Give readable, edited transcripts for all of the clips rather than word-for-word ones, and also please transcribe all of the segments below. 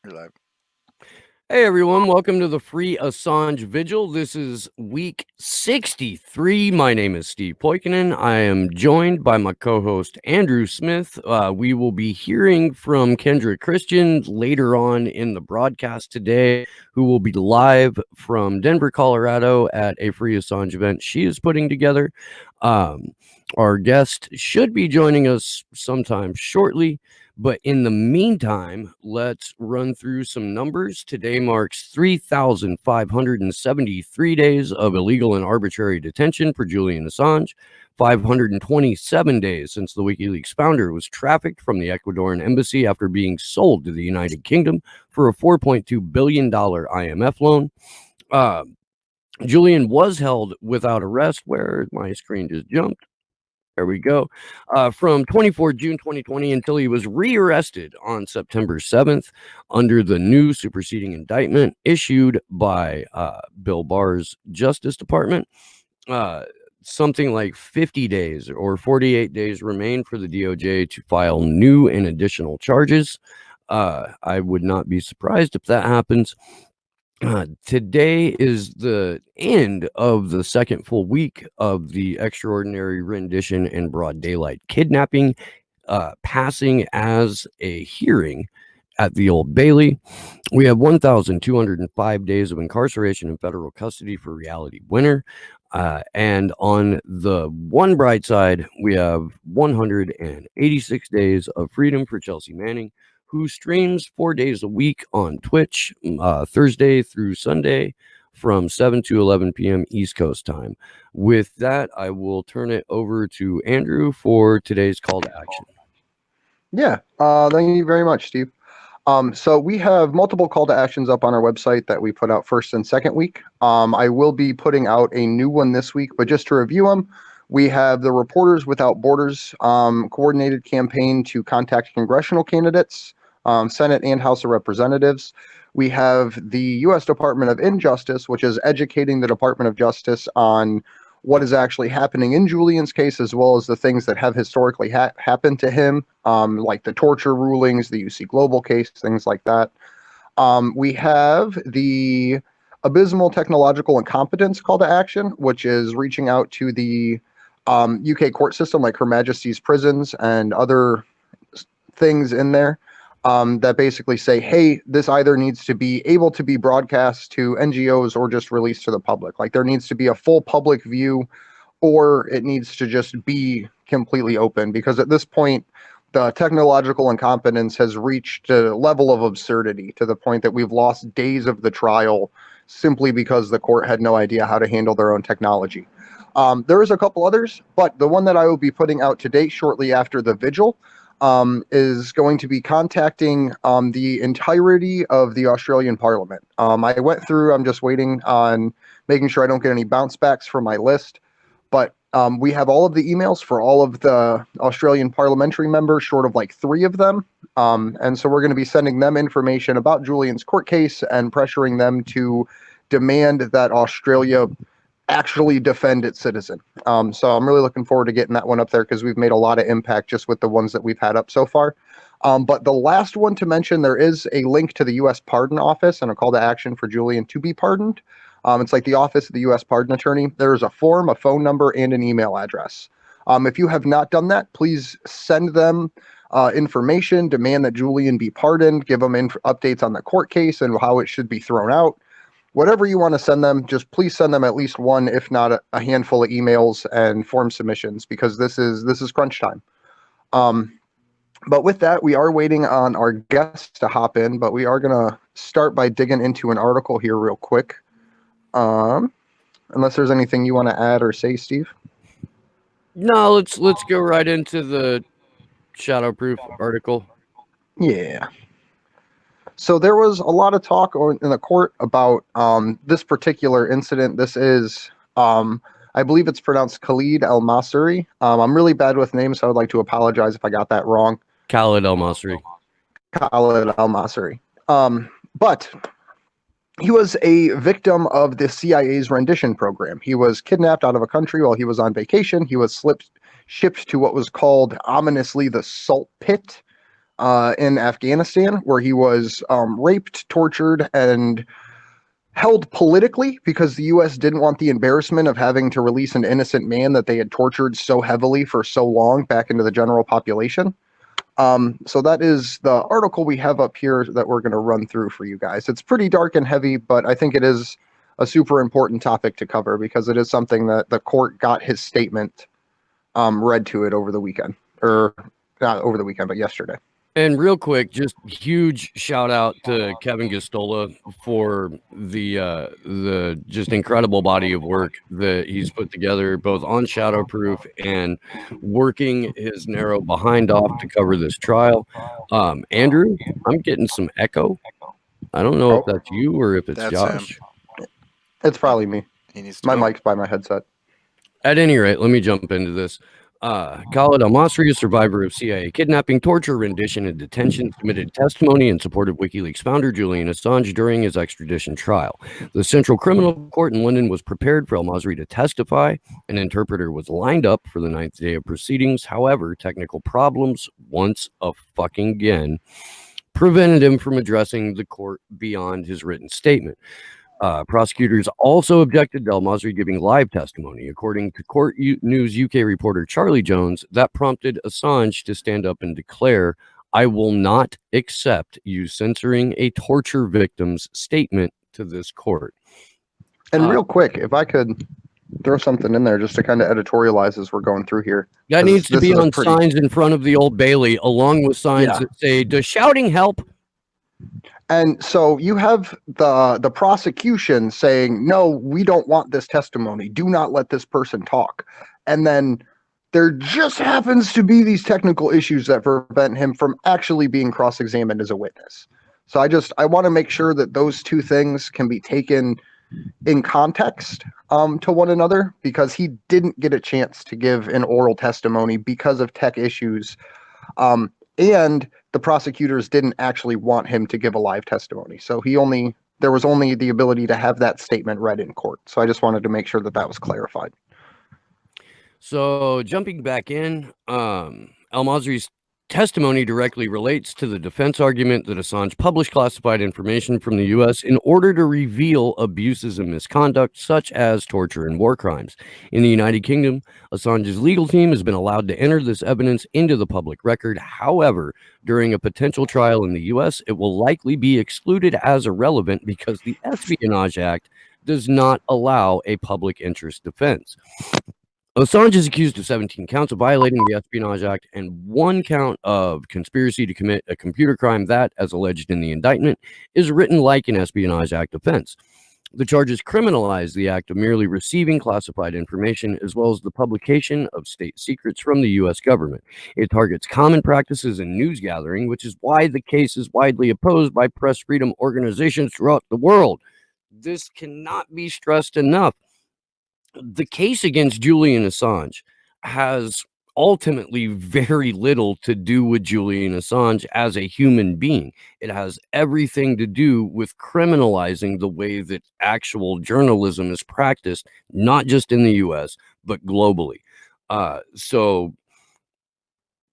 You're live. Hey everyone, welcome to the free Assange Vigil. This is week 63. My name is Steve Poikinen. I am joined by my co-host Andrew Smith. We will be hearing from Kendra Christian later on in the broadcast today, who will be live from Denver, Colorado at a free Assange event she is putting together. Our guest should be joining us sometime shortly. But in the meantime, let's run through some numbers. Today marks 3,573 days of illegal and arbitrary detention for Julian Assange, 527 days since the WikiLeaks founder was trafficked from the Ecuadorian embassy after being sold to the United Kingdom for a $4.2 billion IMF loan. Julian was held without arrest, where my screen just jumped. There we go. From 24 June 2020 until he was rearrested on September 7th under the new superseding indictment issued by Bill Barr's Justice Department. Something like 50 days or 48 days remain for the DOJ to file new and additional charges. I would not be surprised if that happens. Today is the end of the second full week of the extraordinary rendition and broad daylight kidnapping, passing as a hearing at the Old Bailey. We have 1,205 days of incarceration in federal custody for Reality Winner. And on the one bright side, we have 186 days of freedom for Chelsea Manning, who streams 4 days a week on Twitch, Thursday through Sunday from 7 to 11 p.m. East Coast time. With that, I will turn it over to Andrew for today's call to action. Yeah, thank you very much, Steve. So we have multiple call to actions up on our website that we put out first and second week. I will be putting out a new one this week, but just to review them, we have the Reporters Without Borders coordinated campaign to contact congressional candidates, Senate and House of Representatives. We have the U.S. Department of Injustice, which is educating the Department of Justice on what is actually happening in Julian's case, as well as the things that have historically happened to him, like the torture rulings, the UC Global case, things like that. We have the Abysmal Technological Incompetence call to action, which is reaching out to the UK court system, like Her Majesty's prisons and other things in there, that basically say, hey, this either needs to be able to be broadcast to NGOs or just released to the public. Like there needs to be a full public view, or it needs to just be completely open, because at this point, the technological incompetence has reached a level of absurdity to the point that we've lost days of the trial simply because the court had no idea how to handle their own technology. There is a couple others, but the one that I will be putting out today shortly after the vigil is going to be contacting the entirety of the Australian Parliament. I went through, I'm just waiting on making sure I don't get any bounce backs from my list, but we have all of the emails for all of the Australian parliamentary members, short of like 3 of them. And so we're going to be sending them information about Julian's court case and pressuring them to demand that Australia actually defend its citizen. So I'm really looking forward to getting that one up there, because we've made a lot of impact just with the ones that we've had up so far. But the last one to mention, there is a link to the U.S. Pardon Office and a call to action for Julian to be pardoned. It's like the Office of the U.S. Pardon Attorney. There's a form, a phone number, and an email address. If you have not done that, please send them information, demand that Julian be pardoned, give them updates on the court case and how it should be thrown out. Whatever you want to send them, just please send them at least one, if not a handful of emails and form submissions, because this is crunch time. But with that, we are waiting on our guests to hop in, but we are going to start by digging into an article here real quick. Unless there's anything you want to add or say, Steve? No, let's go right into the Shadowproof article. Yeah. So there was a lot of talk in the court about this particular incident. This is, I believe it's pronounced Khalid El Masri. I'm really bad with names, so I would like to apologize if I got that wrong. Khalid El Masri. Khalid El Masri. But he was a victim of the CIA's rendition program. He was kidnapped out of a country while he was on vacation. He was shipped to what was called ominously the Salt Pit. in Afghanistan, where he was raped, tortured, and held politically because the U.S. didn't want the embarrassment of having to release an innocent man that they had tortured so heavily for so long back into the general population. So that is the article we have up here that we're going to run through for you guys. It's pretty dark and heavy, but I think it is a super important topic to cover because it is something that the court got his statement read to it over the weekend, or not over the weekend, but yesterday. And real quick, just huge shout out to Kevin Gostola for the just incredible body of work that he's put together, both on Shadowproof and working his narrow behind off to cover this trial. Andrew, I'm getting some echo. I don't know if that's you or if it's That's Josh. It's probably me. He needs to My go. mic's by my headset. At any rate, let me jump into this. Khalid al-Masri, a survivor of CIA kidnapping, torture, rendition, and detention, submitted testimony in support of WikiLeaks founder Julian Assange during his extradition trial. The Central Criminal Court in London was prepared for al-Masri to testify. An interpreter was lined up for the 9th day of proceedings. However, technical problems, once again, prevented him from addressing the court beyond his written statement. Prosecutors also objected to al-Masri giving live testimony. According to Court News UK reporter Charlie Jones, that prompted Assange to stand up and declare, "I will not accept you censoring a torture victim's statement to this court." And real quick, if I could throw something in there just to kind of editorialize as we're going through here. That needs to be on signs in front of the Old Bailey, along with signs that say, "Does shouting help?" And so you have the prosecution saying, "No, we don't want this testimony. Do not let this person talk." And then there just happens to be these technical issues that prevent him from actually being cross-examined as a witness. So I want to make sure that those two things can be taken in context to one another, because he didn't get a chance to give an oral testimony because of tech issues. And the prosecutors didn't actually want him to give a live testimony. So there was only the ability to have that statement read in court. So I just wanted to make sure that was clarified. So jumping back in, al-Masri's testimony directly relates to the defense argument that Assange published classified information from the U.S. in order to reveal abuses and misconduct, such as torture and war crimes. In the United Kingdom, Assange's legal team has been allowed to enter this evidence into the public record. However, during a potential trial in the U.S., it will likely be excluded as irrelevant because the Espionage Act does not allow a public interest defense. Assange is accused of 17 counts of violating the Espionage Act and 1 count of conspiracy to commit a computer crime that, as alleged in the indictment, is written like an Espionage Act offense. The charges criminalize the act of merely receiving classified information, as well as the publication of state secrets from the U.S. government. It targets common practices in news gathering, which is why the case is widely opposed by press freedom organizations throughout the world. This cannot be stressed enough. The case against Julian Assange has ultimately very little to do with Julian Assange as a human being. It has everything to do with criminalizing the way that actual journalism is practiced, not just in the US, but globally. So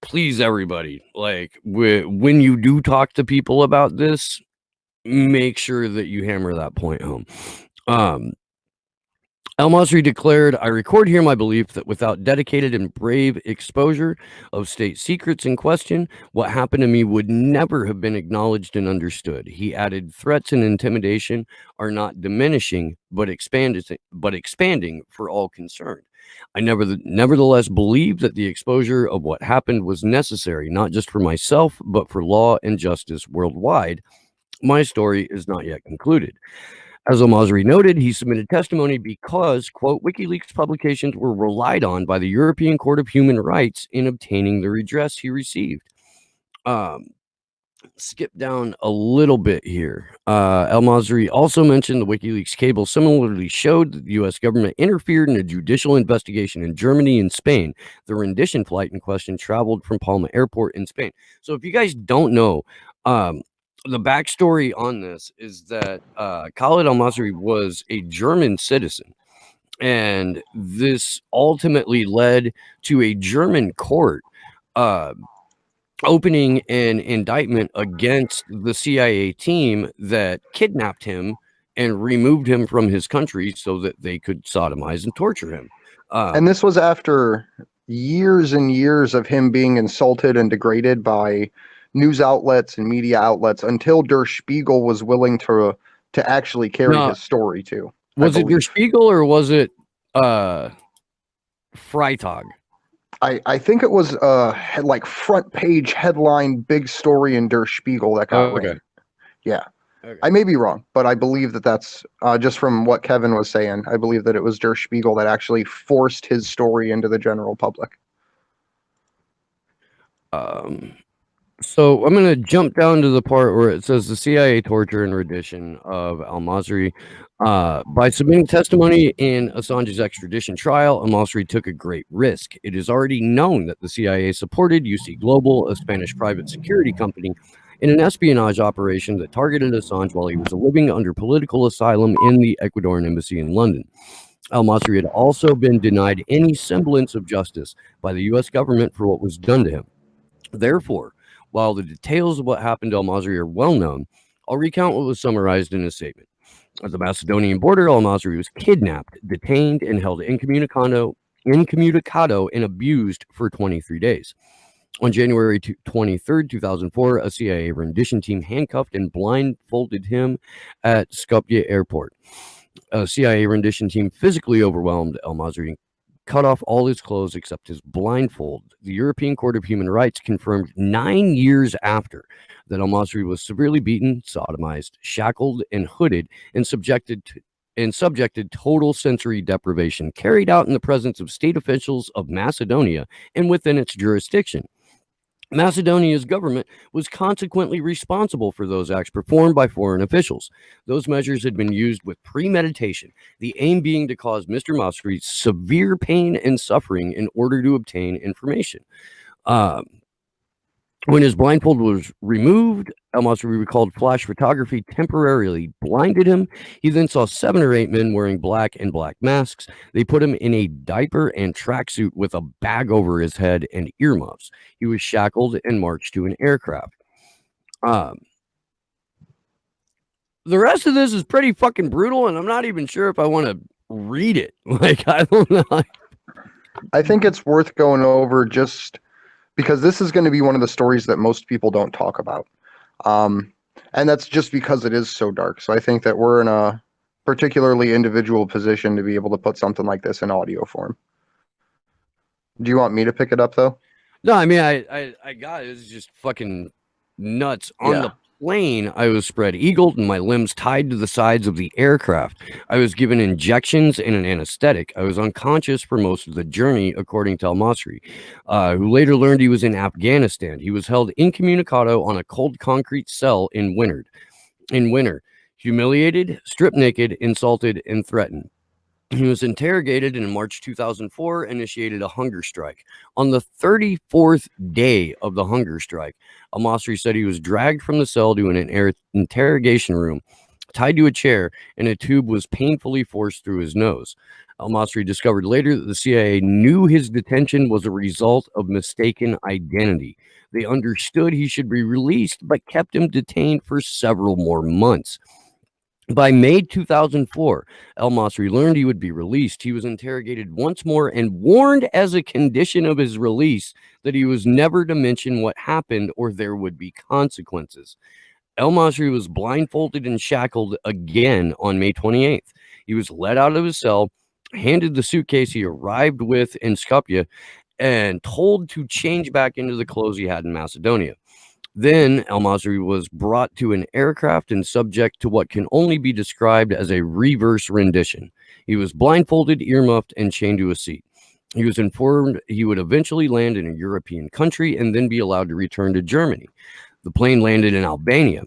please, everybody, like when you do talk to people about this, make sure that you hammer that point home. Al-Masri declared, "I record here my belief that without dedicated and brave exposure of state secrets in question, what happened to me would never have been acknowledged and understood." He added, "Threats and intimidation are not diminishing, but expanding for all concerned. I nevertheless believe that the exposure of what happened was necessary, not just for myself, but for law and justice worldwide. My story is not yet concluded." As al-Masri noted, he submitted testimony because, quote, WikiLeaks publications were relied on by the European Court of Human Rights in obtaining the redress he received. Skip down a little bit here. Al-Masri also mentioned the WikiLeaks cable similarly showed that the U.S. government interfered in a judicial investigation in Germany and Spain. The rendition flight in question traveled from Palma Airport in Spain. So if you guys don't know, the backstory on this is that Khalid al-Masri was a German citizen, and this ultimately led to a German court opening an indictment against the CIA team that kidnapped him and removed him from his country so that they could sodomize and torture him. And this was after years and years of him being insulted and degraded by news outlets and media outlets until Der Spiegel was willing to actually carry Now, his story too. was it Der Spiegel or was it Freitag? I think it was like front page headline big story in Der Spiegel that got ranked. Yeah. Okay. I may be wrong, but I believe that that's just from what Kevin was saying. I believe that it was Der Spiegel that actually forced his story into the general public. So I'm going to jump down to the part where it says the CIA torture and rendition of al-Masri. By submitting testimony in Assange's extradition trial, al-Masri took a great risk. It is already known that the CIA supported UC Global, a Spanish private security company, in an espionage operation that targeted Assange while he was living under political asylum in the Ecuadorian embassy in London. Al-Masri had also been denied any semblance of justice by the U.S. government for what was done to him. Therefore, while the details of what happened to al-Masri are well known, I'll recount what was summarized in his statement. At the Macedonian border, al-Masri was kidnapped, detained, and held incommunicado and abused for 23 days. On January 23rd, 2004, a CIA rendition team handcuffed and blindfolded him at Skopje airport. A CIA rendition team physically overwhelmed al-Masri and cut off all his clothes except his blindfold. The European Court of Human Rights confirmed 9 years after that al-Masri was severely beaten, sodomized, shackled, and hooded, and subjected total sensory deprivation, carried out in the presence of state officials of Macedonia and within its jurisdiction. Macedonia's government was consequently responsible for those acts performed by foreign officials. Those measures had been used with premeditation, the aim being to cause Mr. Masri severe pain and suffering in order to obtain information. When his blindfold was removed, al-Masri recalled flash photography temporarily blinded him. He then saw 7 or 8 men wearing black and black masks. They put him in a diaper and tracksuit with a bag over his head and earmuffs. He was shackled and marched to an aircraft. The rest of this is pretty fucking brutal, and I'm not even sure if I want to read it. Like, I don't know. I think it's worth going over just because this is going to be one of the stories that most people don't talk about. And that's just because it is so dark. So I think that we're in a particularly individual position to be able to put something like this in audio form. Do you want me to pick it up, though? No, I mean, I got it. It's just fucking nuts. On the plane, I was spread eagled and my limbs tied to the sides of the aircraft. I was given injections and an anesthetic. I was unconscious for most of the journey, according to al-Masri, who later learned he was in Afghanistan. He was held incommunicado on a cold concrete cell in winter, humiliated, stripped naked, insulted, and threatened. He was interrogated and in March 2004 initiated a hunger strike. On the 34th day of the hunger strike, al-Masri said he was dragged from the cell to an interrogation room, tied to a chair, and a tube was painfully forced through his nose. Al-Masri discovered later that the CIA knew his detention was a result of mistaken identity. They understood he should be released, but kept him detained for several more months. By May 2004, al-Masri learned he would be released. He was interrogated once more and warned as a condition of his release that he was never to mention what happened or there would be consequences. Al-Masri was blindfolded and shackled again on May 28th. He was let out of his cell, handed the suitcase he arrived with in Skopje, and told to change back into the clothes he had in Macedonia. Then al-Masri was brought to an aircraft and subject to what can only be described as a reverse rendition. He was blindfolded, earmuffed, and chained to a seat. He was informed he would eventually land in a European country and then be allowed to return to Germany. The plane landed in Albania.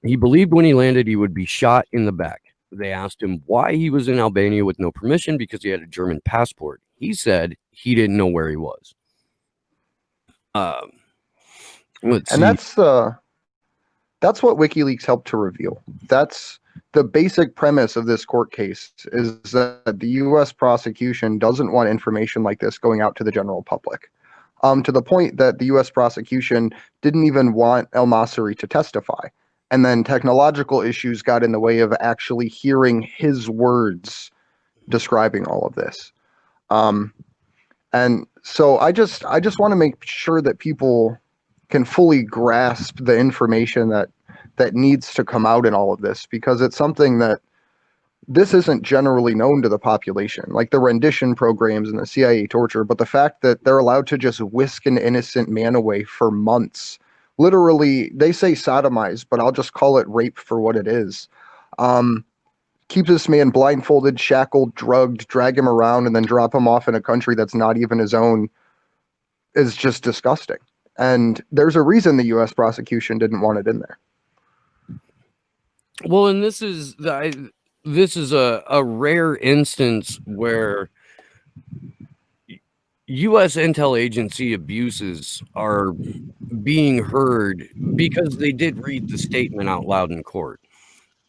He believed when he landed he would be shot in the back. They asked him why he was in Albania with no permission because he had a German passport. He said he didn't know where he was. That's what WikiLeaks helped to reveal. That's the basic premise of this court case, is that the U.S. prosecution doesn't want information like this going out to the general public. to the point that the U.S. prosecution didn't even want El-Masri to testify. And then technological issues got in the way of actually hearing his words describing all of this. And so I just want to make sure that people can fully grasp the information that needs to come out in all of this, because it's something that this isn't generally known to the population, like the rendition programs and the CIA torture, but the fact that they're allowed to just whisk an innocent man away for months. Literally, they say sodomize, but I'll just call it rape for what it is. Keep this man blindfolded, shackled, drugged, drag him around, and then drop him off in a country that's not even his own is just disgusting. And there's a reason the U.S. prosecution didn't want it in there. Well, and this is a rare instance where U.S. intel agency abuses are being heard because they did read the statement out loud in court.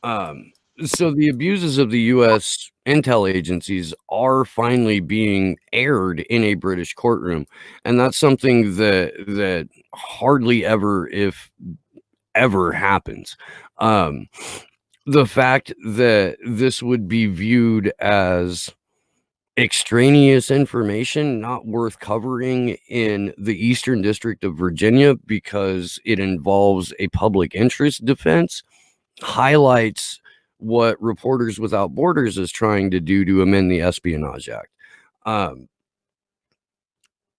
So the abuses of the U.S. intel agencies are finally being aired in a British courtroom, and that's something that hardly ever, if ever, happens. The fact that this would be viewed as extraneous information not worth covering in the Eastern District of Virginia because it involves a public interest defense highlights what Reporters Without Borders is trying to do to amend the Espionage Act.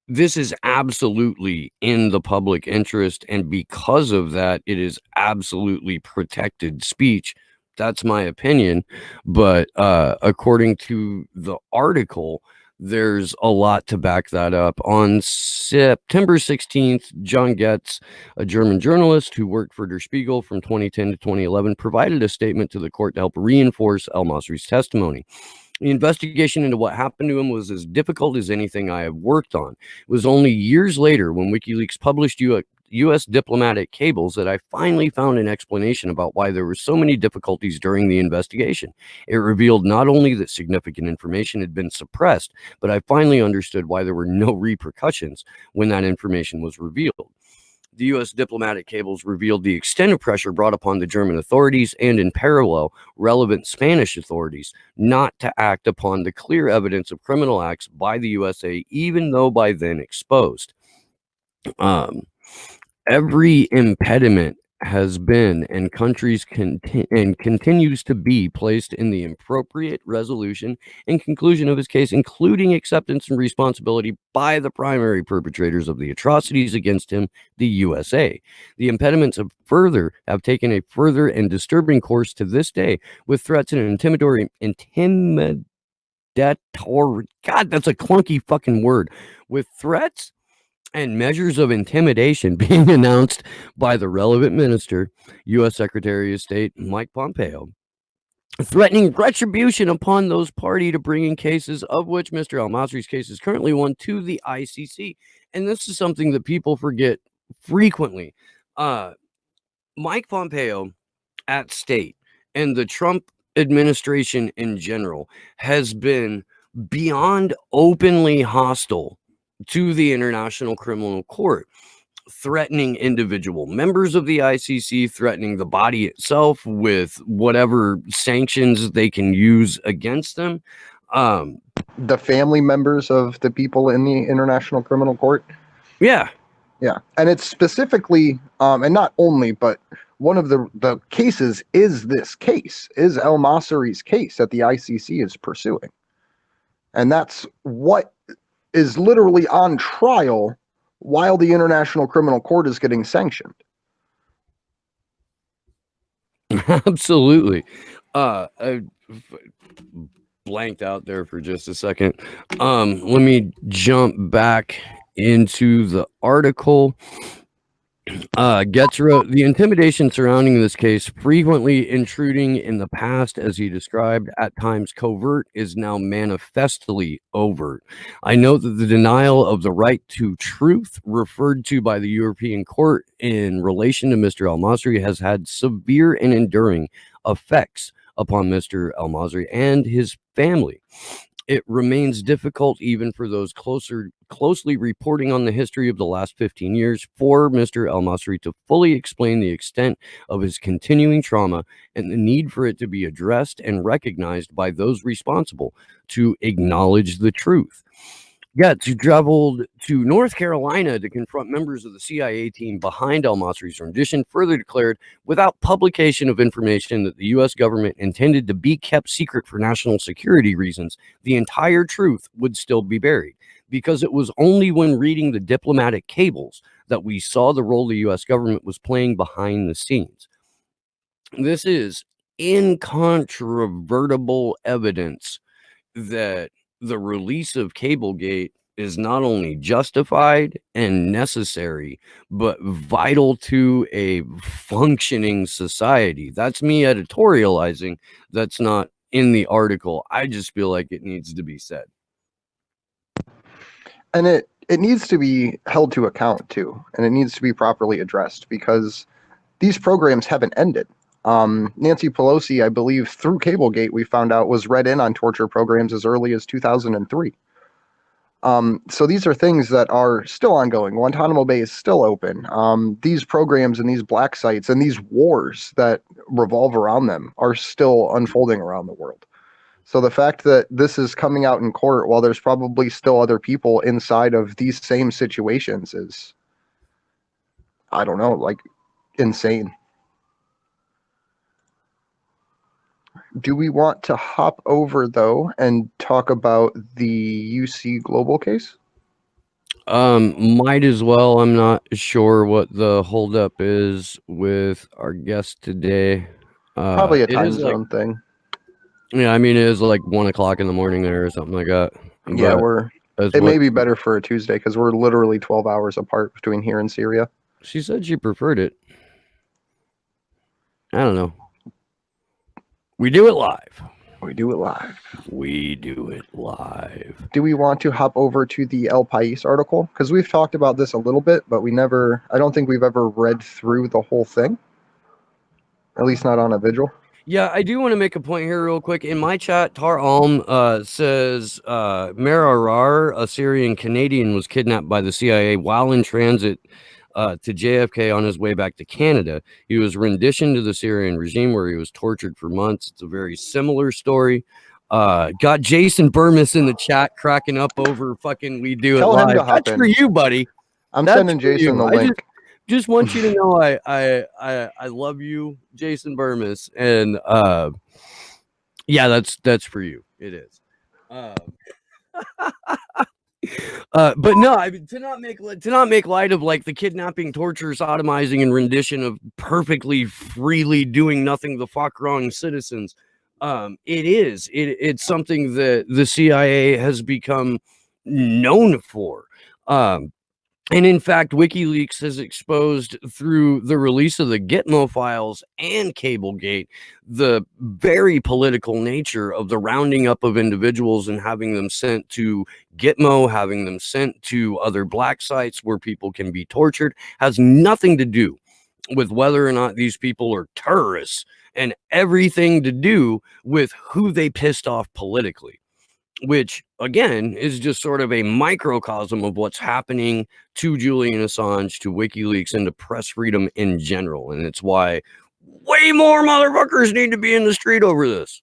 This is absolutely in the public interest, and because of that, it is absolutely protected speech. That's my opinion, but according to the article, there's a lot to back that up. On September 16th, John Getz, a German journalist who worked for Der Spiegel from 2010 to 2011, provided a statement to the court to help reinforce El-Masri's testimony. The investigation into what happened to him was as difficult as anything I have worked on. It was only years later, when WikiLeaks published U.S. diplomatic cables, that I finally found an explanation about why there were so many difficulties during the investigation. It revealed not only that significant information had been suppressed, but I finally understood why there were no repercussions when that information was revealed. The U.S. diplomatic cables revealed the extent of pressure brought upon the German authorities and, in parallel, relevant Spanish authorities not to act upon the clear evidence of criminal acts by the USA, even though by then exposed. Every impediment has been and continues to be placed in the appropriate resolution and conclusion of his case, including acceptance and responsibility by the primary perpetrators of the atrocities against him, the USA. The impediments have taken a further and disturbing course to this day, with threats and intimidatory, God, that's a clunky fucking word, with threats and measures of intimidation being announced by the relevant minister, U.S. Secretary of State Mike Pompeo, threatening retribution upon those party to bringing cases, of which Mr. El-Masri's case is currently one, to the ICC. And this is something that people forget frequently. Mike Pompeo at State and the Trump administration in general has been beyond openly hostile to the International Criminal Court, threatening individual members of the ICC, threatening the body itself with whatever sanctions they can use against them. The family members of the people in the International Criminal Court. Yeah. And it's specifically, and not only, but one of the cases is El-Masri's case that the ICC is pursuing. And that's what is literally on trial while the International Criminal Court is getting sanctioned. Absolutely. I blanked out there for just a second. Let me jump back into the article. Getz wrote, the intimidation surrounding this case, frequently intruding in the past, as he described, at times covert, is now manifestly overt. I note that the denial of the right to truth referred to by the European Court in relation to Mr. El-Masri has had severe and enduring effects upon Mr. El-Masri and his family. It remains difficult even for those closely reporting on the history of the last 15 years for Mr. El-Masri to fully explain the extent of his continuing trauma and the need for it to be addressed and recognized by those responsible to acknowledge the truth. Getz traveled to North Carolina to confront members of the CIA team behind El-Masri's rendition, further declared, without publication of information that the U.S. government intended to be kept secret for national security reasons, the entire truth would still be buried, because it was only when reading the diplomatic cables that we saw the role the U.S. government was playing behind the scenes. This is incontrovertible evidence that the release of Cablegate is not only justified and necessary, but vital to a functioning society. That's me editorializing. That's not in the article. I just feel like it needs to be said. And it needs to be held to account too, and it needs to be properly addressed because these programs haven't ended. Nancy Pelosi, I believe, through Cablegate, we found out was read in on torture programs as early as 2003. So these are things that are still ongoing. Guantanamo Bay is still open. These programs and these black sites and these wars that revolve around them are still unfolding around the world. So the fact that this is coming out in court while there's probably still other people inside of these same situations is, I don't know, like insane. Do we want to hop over, though, and talk about the UC Global case? Might as well. I'm not sure what the holdup is with our guest today. Probably a It time is like, zone thing. yeah, I mean, it is like 1 o'clock in the morning there or something like that. Yeah, But it may be better for a Tuesday because we're literally 12 hours apart between here and Syria. She said she preferred it. I don't know. We do it live. We do it live. We do it live. Do we want to hop over to the El País article? Because we've talked about this a little bit, but I don't think we've ever read through the whole thing. At least not on a vigil. Yeah, I do want to make a point here real quick. In my chat, Tar Alm says Merarar, a Syrian Canadian, was kidnapped by the CIA while in transit to JFK on his way back to Canada. He was renditioned to the Syrian regime where he was tortured for months. It's a very similar story. Got Jason Burmis in the chat cracking up over fucking We Do It Tell him Live. to hop That's in. for you, buddy. I'm That's sending for Jason you. the link. Just want you to know I love you, Jason Burmis, and yeah, that's for you. It is. But no, I mean, to not make light of like the kidnapping, torture, sodomizing, and rendition of perfectly freely doing nothing the fuck wrong citizens. It's something that the CIA has become known for. And in fact, WikiLeaks has exposed through the release of the Gitmo files and Cablegate the very political nature of the rounding up of individuals and having them sent to Gitmo, having them sent to other black sites where people can be tortured, has nothing to do with whether or not these people are terrorists and everything to do with who they pissed off politically, which again is just sort of a microcosm of what's happening to Julian Assange, to WikiLeaks, and to press freedom in general. And it's why way more motherfuckers need to be in the street over this.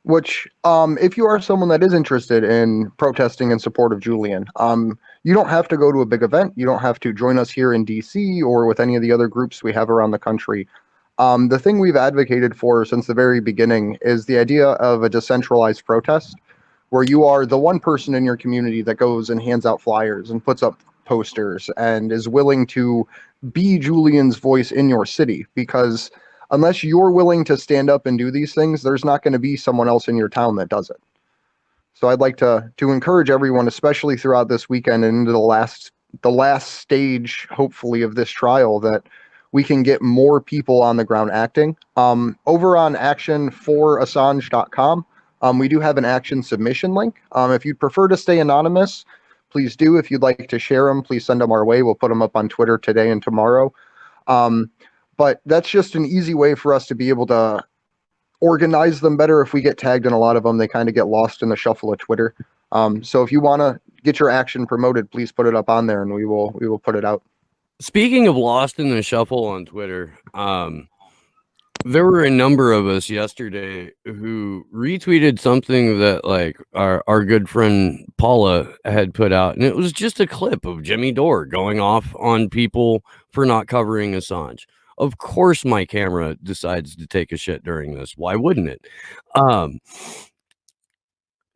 Which, if you are someone that is interested in protesting in support of Julian, you don't have to go to a big event. You don't have to join us here in DC or with any of the other groups we have around the country. The thing we've advocated for since the very beginning is the idea of a decentralized protest, where you are the one person in your community that goes and hands out flyers and puts up posters and is willing to be Julian's voice in your city. Because unless you're willing to stand up and do these things, there's not going to be someone else in your town that does it. So I'd like to encourage everyone, especially throughout this weekend and into the last stage, hopefully, of this trial, that we can get more people on the ground acting. Over on actionforassange.com, we do have an action submission link. If you'd prefer to stay anonymous, please do. If you'd like to share them, please send them our way. We'll put them up on Twitter today and tomorrow. But that's just an easy way for us to be able to organize them better. If we get tagged in a lot of them, they kind of get lost in the shuffle of Twitter. So if you want to get your action promoted, please put it up on there, and we will put it out. Speaking of lost in the shuffle on Twitter, there were a number of us yesterday who retweeted something that like our good friend Paula had put out, and it was just a clip of Jimmy Dore going off on people for not covering Assange. Of course my camera decides to take a shit during this. Why wouldn't it?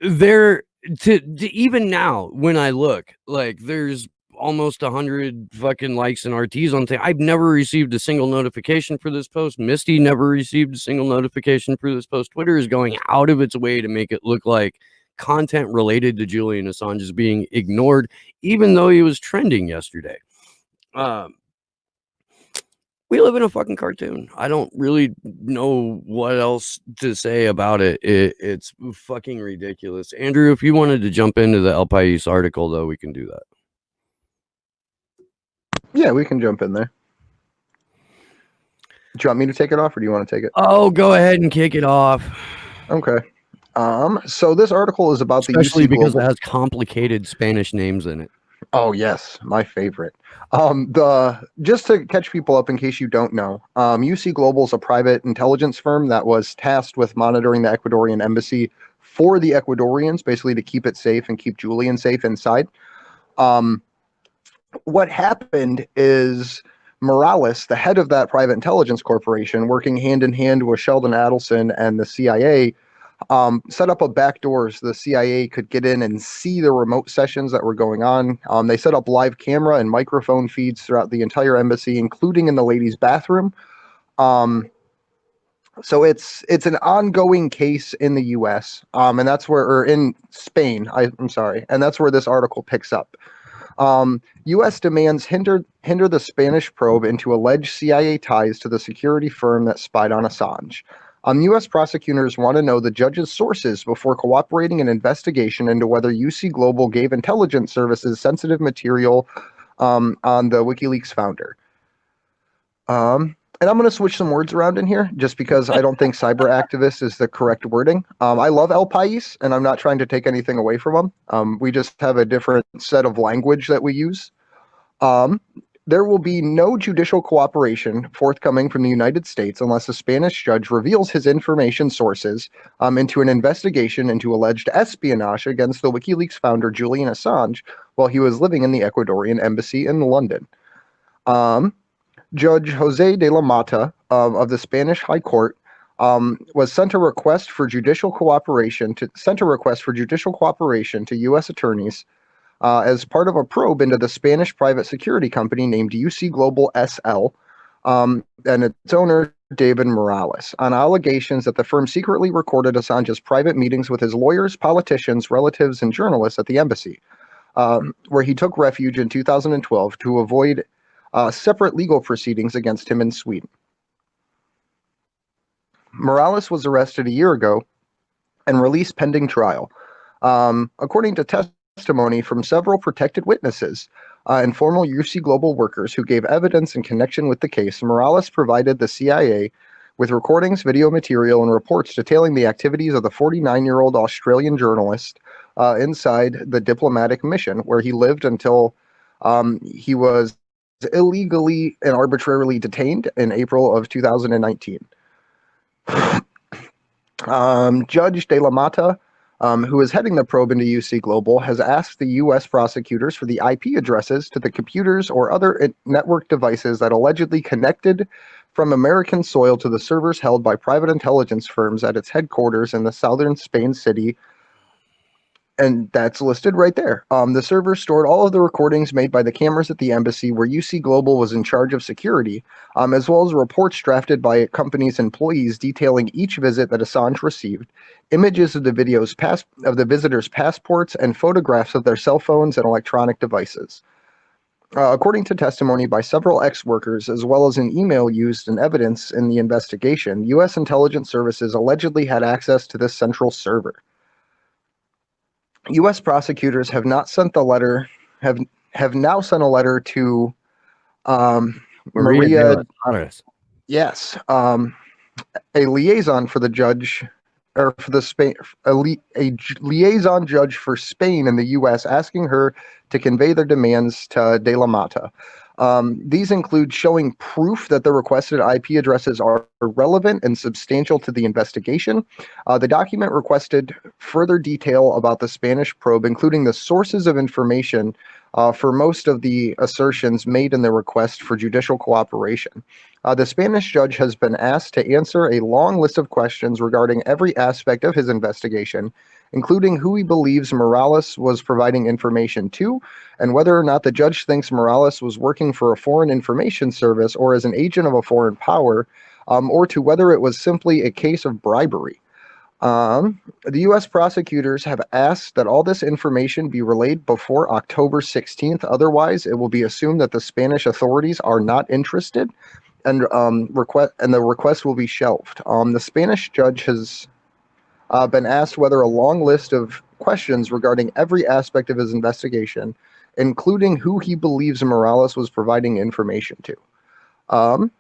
There to even now when I look, like there's almost 100 fucking likes and RTs on thing. I've never received a single notification for this post. Misty never received a single notification for this post. Twitter is going out of its way to make it look like content related to Julian Assange is being ignored, even though he was trending yesterday. We live in a fucking cartoon. I don't really know what else to say about it. It's fucking ridiculous. Andrew, if you wanted to jump into the El País article, though, we can do that. Yeah, we can jump in there. Do you want me to take it off, or do you want to take it? Oh, go ahead and kick it off. Okay. So this article is about especially the UC because Global. it has complicated Spanish names in it. Oh yes, my favorite. Just to catch people up in case you don't know, UC Global is a private intelligence firm that was tasked with monitoring the Ecuadorian embassy for the Ecuadorians, basically to keep it safe and keep Julian safe inside. What happened is Morales, the head of that private intelligence corporation, working hand in hand with Sheldon Adelson and the CIA, set up a backdoor so the CIA could get in and see the remote sessions that were going on. They set up live camera and microphone feeds throughout the entire embassy, including in the ladies' bathroom. So it's an ongoing case in the U.S. And that's where, or in Spain. I'm sorry, and that's where this article picks up. U.S. demands hinder the Spanish probe into alleged CIA ties to the security firm that spied on Assange. U.S. prosecutors want to know the judge's sources before cooperating in an investigation into whether UC Global gave intelligence services sensitive material on the WikiLeaks founder. And I'm going to switch some words around in here just because I don't think cyber activist is the correct wording. I love El País, and I'm not trying to take anything away from them. We just have a different set of language that we use. There will be no judicial cooperation forthcoming from the United States unless a Spanish judge reveals his information sources into an investigation into alleged espionage against the WikiLeaks founder Julian Assange while he was living in the Ecuadorian embassy in London. Judge Jose de la Mata of the Spanish High Court was sent a request for judicial cooperation to U.S. attorneys as part of a probe into the Spanish private security company named UC Global SL and its owner, David Morales, on allegations that the firm secretly recorded Assange's private meetings with his lawyers, politicians, relatives, and journalists at the embassy, where he took refuge in 2012 to avoid separate legal proceedings against him in Sweden. Morales was arrested a year ago and released pending trial. According to testimony from several protected witnesses and former UC Global workers who gave evidence in connection with the case, Morales provided the CIA with recordings, video material, and reports detailing the activities of the 49-year-old Australian journalist inside the diplomatic mission, where he lived until he was illegally and arbitrarily detained in April of 2019. Judge De La Mata, who is heading the probe into UC Global, has asked the U.S. prosecutors for the IP addresses to the computers or other network devices that allegedly connected from American soil to the servers held by private intelligence firms at its headquarters in the southern Spain city. And that's listed right there. The server stored all of the recordings made by the cameras at the embassy where UC Global was in charge of security, as well as reports drafted by a company's employees detailing each visit that Assange received, images of the visitors' passports, and photographs of their cell phones and electronic devices. According to testimony by several ex-workers, as well as an email used in evidence in the investigation, U.S. intelligence services allegedly had access to this central server. U.S. prosecutors have now sent a letter to Maria. Yes. Yes. a liaison for the judge, or for the Spain, liaison judge for Spain in the U.S., asking her to convey their demands to De La Mata. These include showing proof that the requested IP addresses are relevant and substantial to the investigation. The document requested further detail about the Spanish probe, including the sources of information for most of the assertions made in the request for judicial cooperation. The Spanish judge has been asked to answer a long list of questions regarding every aspect of his investigation, including who he believes Morales was providing information to, and whether or not the judge thinks Morales was working for a foreign information service or as an agent of a foreign power, or to whether it was simply a case of bribery. The U.S. prosecutors have asked that all this information be relayed before October 16th. Otherwise, it will be assumed that the Spanish authorities are not interested, and the request will be shelved. The Spanish judge has been asked whether a long list of questions regarding every aspect of his investigation, including who he believes Morales was providing information to.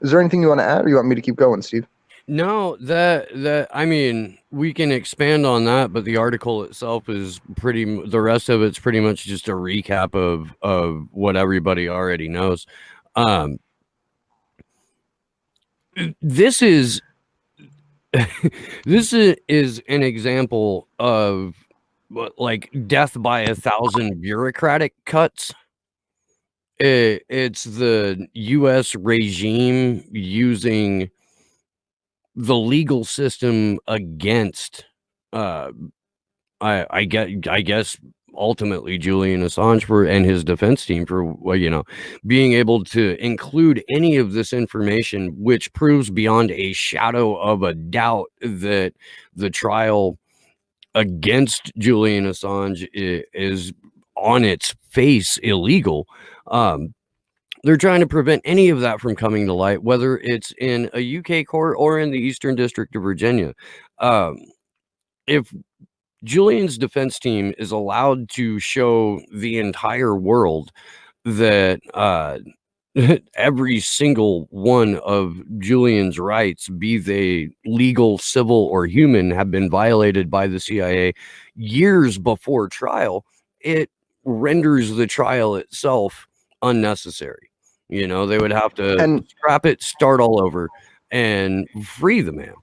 Is there anything you want to add, or you want me to keep going, Steve? No, that I mean, we can expand on that, but the article itself is the rest of it's pretty much just a recap of what everybody already knows. This is this is an example of like death by 1,000 bureaucratic cuts. It's the U.S. regime using the legal system against, I guess ultimately Julian Assange and his defense team for, well, being able to include any of this information, which proves beyond a shadow of a doubt that the trial against Julian Assange is on its face illegal. They're trying to prevent any of that from coming to light, whether it's in a UK court or in the Eastern District of Virginia. If Julian's defense team is allowed to show the entire world that every single one of Julian's rights, be they legal, civil, or human, have been violated by the CIA years before trial, it renders the trial itself unnecessary. They would have to scrap it, start all over, and free the man.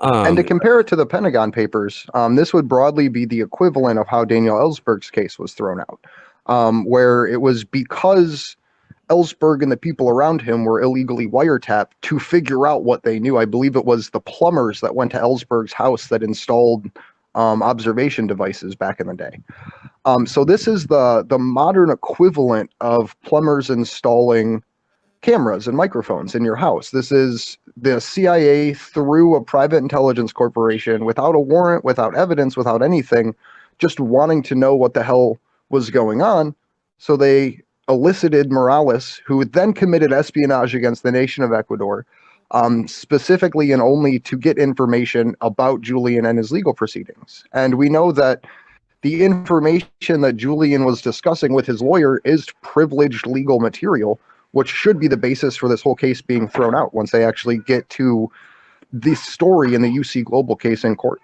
And to compare it to the Pentagon Papers, this would broadly be the equivalent of how Daniel Ellsberg's case was thrown out, where it was because Ellsberg and the people around him were illegally wiretapped to figure out what they knew. I believe it was the plumbers that went to Ellsberg's house that installed observation devices back in the day. So this is the modern equivalent of plumbers installing cameras and microphones in your house. This is the CIA through a private intelligence corporation without a warrant, without evidence, without anything, just wanting to know what the hell was going on. So they elicited Morales, who then committed espionage against the nation of Ecuador, specifically and only to get information about Julian and his legal proceedings. And we know that the information that Julian was discussing with his lawyer is privileged legal material, which should be the basis for this whole case being thrown out once they actually get to the story in the UC Global case in court.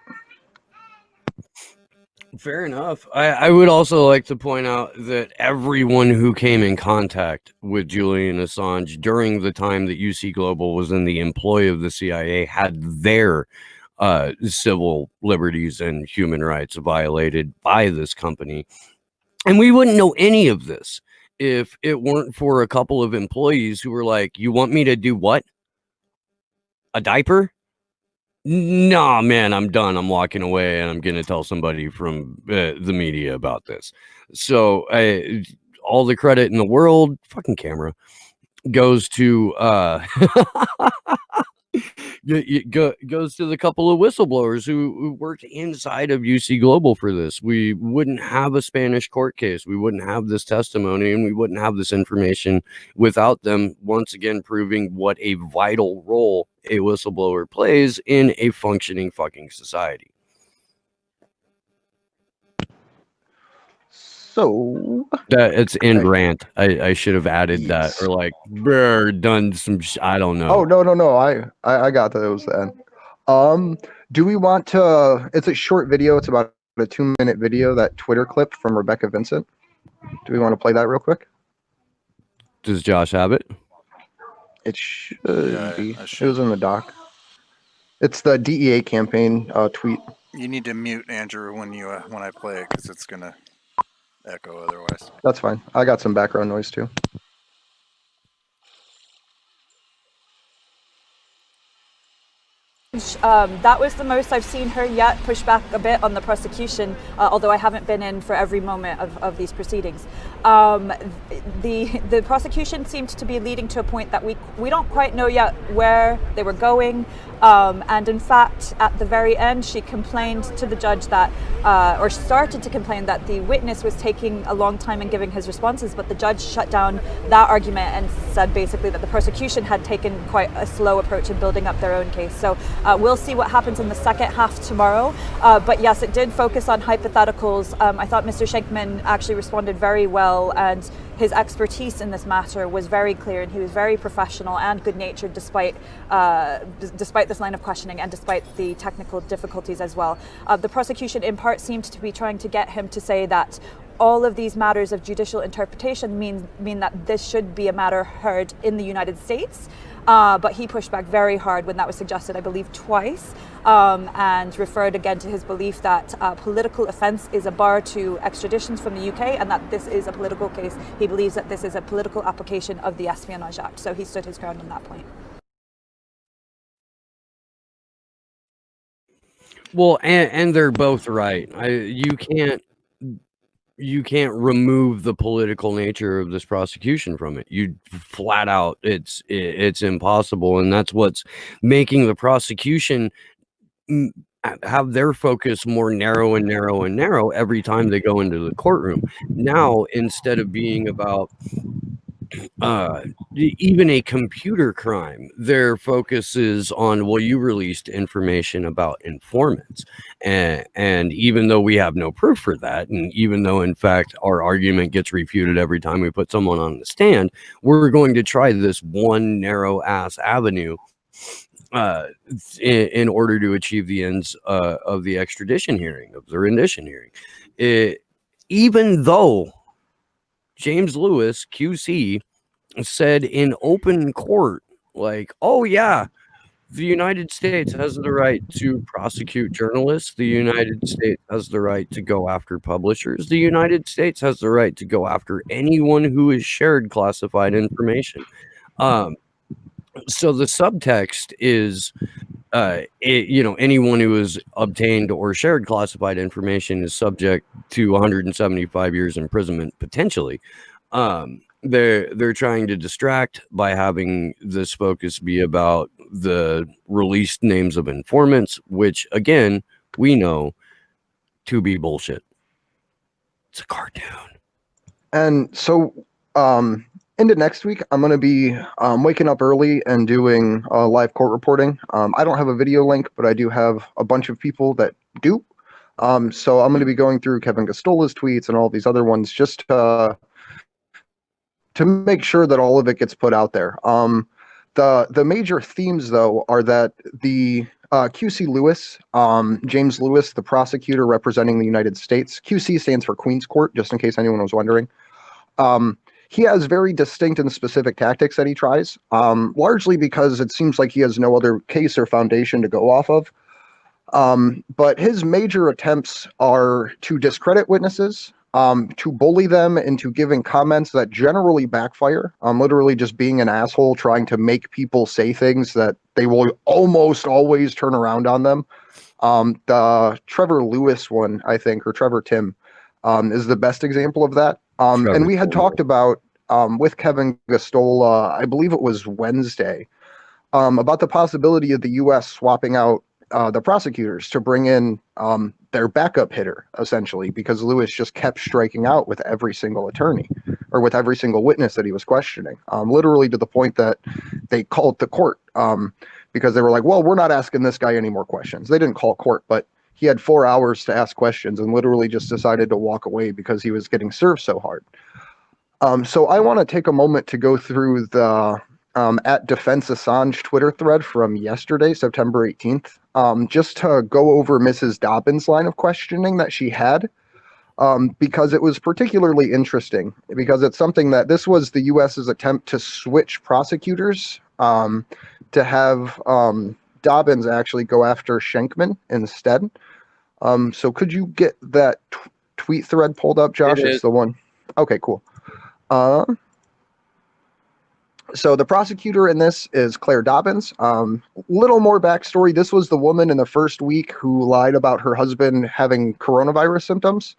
Fair enough. I would also like to point out that everyone who came in contact with Julian Assange during the time that UC Global was in the employ of the CIA had their civil liberties and human rights violated by this company. And we wouldn't know any of this if it weren't for a couple of employees who were like, "You want me to do what? A diaper? Nah, man, I'm done. I'm walking away, and I'm going to tell somebody from the media about this." So all the credit in the world, fucking camera, goes to goes to the couple of whistleblowers who worked inside of UC Global for this. We wouldn't have a Spanish court case. We wouldn't have this testimony, and we wouldn't have this information without them once again proving what a vital role a whistleblower plays in a functioning fucking society. So That it's in okay. rant. I should have added that, Yes. or like done some. I don't know. Oh no. I got that it was the end. Do we want to? It's a short video. It's about a 2-minute video. That Twitter clip from Rebecca Vincent. Do we want to play that real quick? Does Josh have it? It should Yeah, be. I It should. was in the doc. It's the DEA campaign tweet. You need to mute Andrew when I play it because it's gonna echo otherwise. That's fine. I got some background noise too. That was the most I've seen her yet push back a bit on the prosecution, although I haven't been in for every moment of these proceedings. The prosecution seemed to be leading to a point that we don't quite know yet where they were going. And in fact, at the very end, she complained to the judge that, or started to complain that the witness was taking a long time in giving his responses, but the judge shut down that argument and said basically that the prosecution had taken quite a slow approach in building up their own case. So we'll see what happens in the second half tomorrow. But yes, it did focus on hypotheticals. I thought Mr. Schenkman actually responded very well, and his expertise in this matter was very clear, and he was very professional and good-natured despite this line of questioning and despite the technical difficulties as well. The prosecution in part seemed to be trying to get him to say that all of these matters of judicial interpretation mean that this should be a matter heard in the United States. But he pushed back very hard when that was suggested, I believe twice, and referred again to his belief that political offence is a bar to extraditions from the UK, and that this is a political case. He believes that this is a political application of the Espionage Act. So he stood his ground on that point. Well, and they're both right. You can't remove the political nature of this prosecution from it. You flat out, it's impossible, and that's what's making the prosecution have their focus more narrow and narrow and narrow every time they go into the courtroom. Now, instead of being about even a computer crime, their focus is on, well, you released information about informants, and even though we have no proof for that, and even though in fact our argument gets refuted every time we put someone on the stand, we're going to try this one narrow ass avenue in order to achieve the ends of the extradition hearing, of the rendition hearing. Even though James Lewis, QC, said in open court, like, oh yeah, the United States has the right to prosecute journalists. The United States has the right to go after publishers. The United States has the right to go after anyone who has shared classified information. So the subtext is, anyone who has obtained or shared classified information is subject to 175 years imprisonment potentially. They're trying to distract by having this focus be about the released names of informants, which again we know to be bullshit. It's a cartoon. And so into next week, I'm going to be waking up early and doing live court reporting. I don't have a video link, but I do have a bunch of people that do. So I'm going to be going through Kevin Gastola's tweets and all these other ones just to make sure that all of it gets put out there. The major themes, though, are that the QC Lewis, James Lewis, the prosecutor representing the United States, QC stands for Queen's Court, just in case anyone was wondering. He has very distinct and specific tactics that he tries, largely because it seems like he has no other case or foundation to go off of. But his major attempts are to discredit witnesses, to bully them into giving comments that generally backfire, literally just being an asshole trying to make people say things that they will almost always turn around on them. The Trevor Lewis one, I think, or Trevor Tim, is the best example of that. And we had talked about with Kevin Gastola, I believe it was Wednesday, about the possibility of the U.S. swapping out the prosecutors to bring in their backup hitter, essentially, because Lewis just kept striking out with every single attorney or with every single witness that he was questioning, literally to the point that they called the court because they were like, well, we're not asking this guy any more questions. They didn't call court, but he had 4 hours to ask questions and literally just decided to walk away because he was getting served so hard. So I want to take a moment to go through the at Defense Assange Twitter thread from yesterday, September 18th, just to go over Mrs. Dobbins' line of questioning that she had, because it was particularly interesting, because it's something that this was the U.S.'s attempt to switch prosecutors, to have Dobbins actually go after Schenkman instead. So could you get that tweet thread pulled up, Josh? It's the one. Okay, cool. So the prosecutor in this is Claire Dobbins. Little more backstory. This was the woman in the first week who lied about her husband having coronavirus symptoms,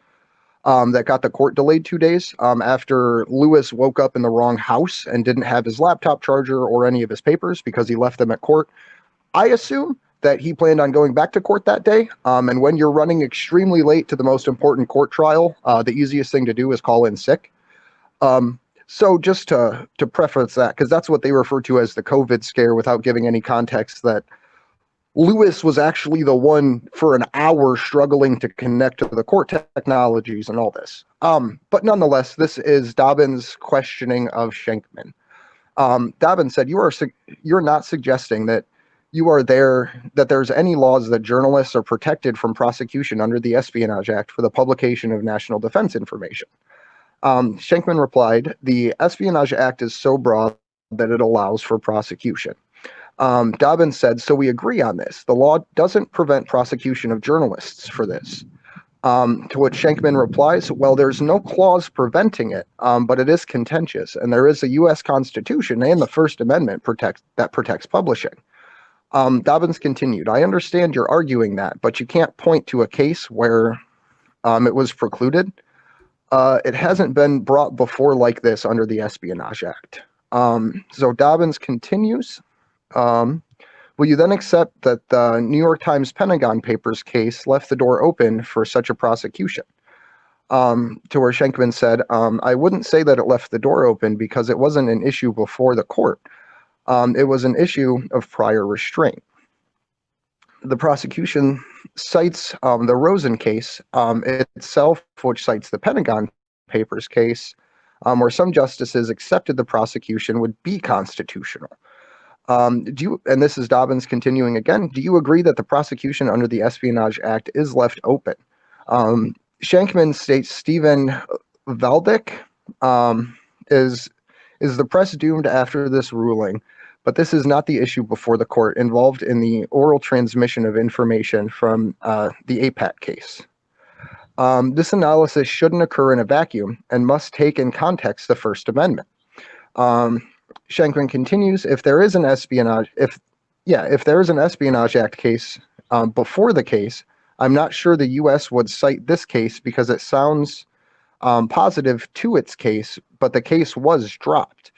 that got the court delayed 2 days after Lewis woke up in the wrong house and didn't have his laptop charger or any of his papers because he left them at court. I assume that he planned on going back to court that day. And when you're running extremely late to the most important court trial, the easiest thing to do is call in sick. So just to preface that, because that's what they refer to as the COVID scare without giving any context, that Lewis was actually the one for an hour struggling to connect to the court technologies and all this. But nonetheless, this is Dobbins' questioning of Schenkman. Dobbins said, you're not suggesting that that there's any laws that journalists are protected from prosecution under the Espionage Act for the publication of national defense information. Schenkman replied, the Espionage Act is so broad that it allows for prosecution. Dobbins said, so we agree on this. The law doesn't prevent prosecution of journalists for this. To which Schenkman replies, well, there's no clause preventing it, but it is contentious, and there is a U.S. Constitution and the First Amendment that protects publishing. Dobbins continued, I understand you're arguing that, but you can't point to a case where it was precluded. It hasn't been brought before like this under the Espionage Act. So Dobbins continues, will you then accept that the New York Times Pentagon Papers case left the door open for such a prosecution? To where Schenkman said, I wouldn't say that it left the door open because it wasn't an issue before the court. It was an issue of prior restraint. The prosecution cites the Rosen case itself, which cites the Pentagon Papers case, where some justices accepted the prosecution would be constitutional. And this is Dobbins continuing again, do you agree that the prosecution under the Espionage Act is left open? Schenkman states Stephen Valdick is the press doomed after this ruling, but this is not the issue before the court involved in the oral transmission of information from the APAC case. This analysis shouldn't occur in a vacuum and must take in context the First Amendment. Schenkman continues, if there is an Espionage Act case before the case, I'm not sure the U.S. would cite this case because it sounds positive to its case, but the case was dropped.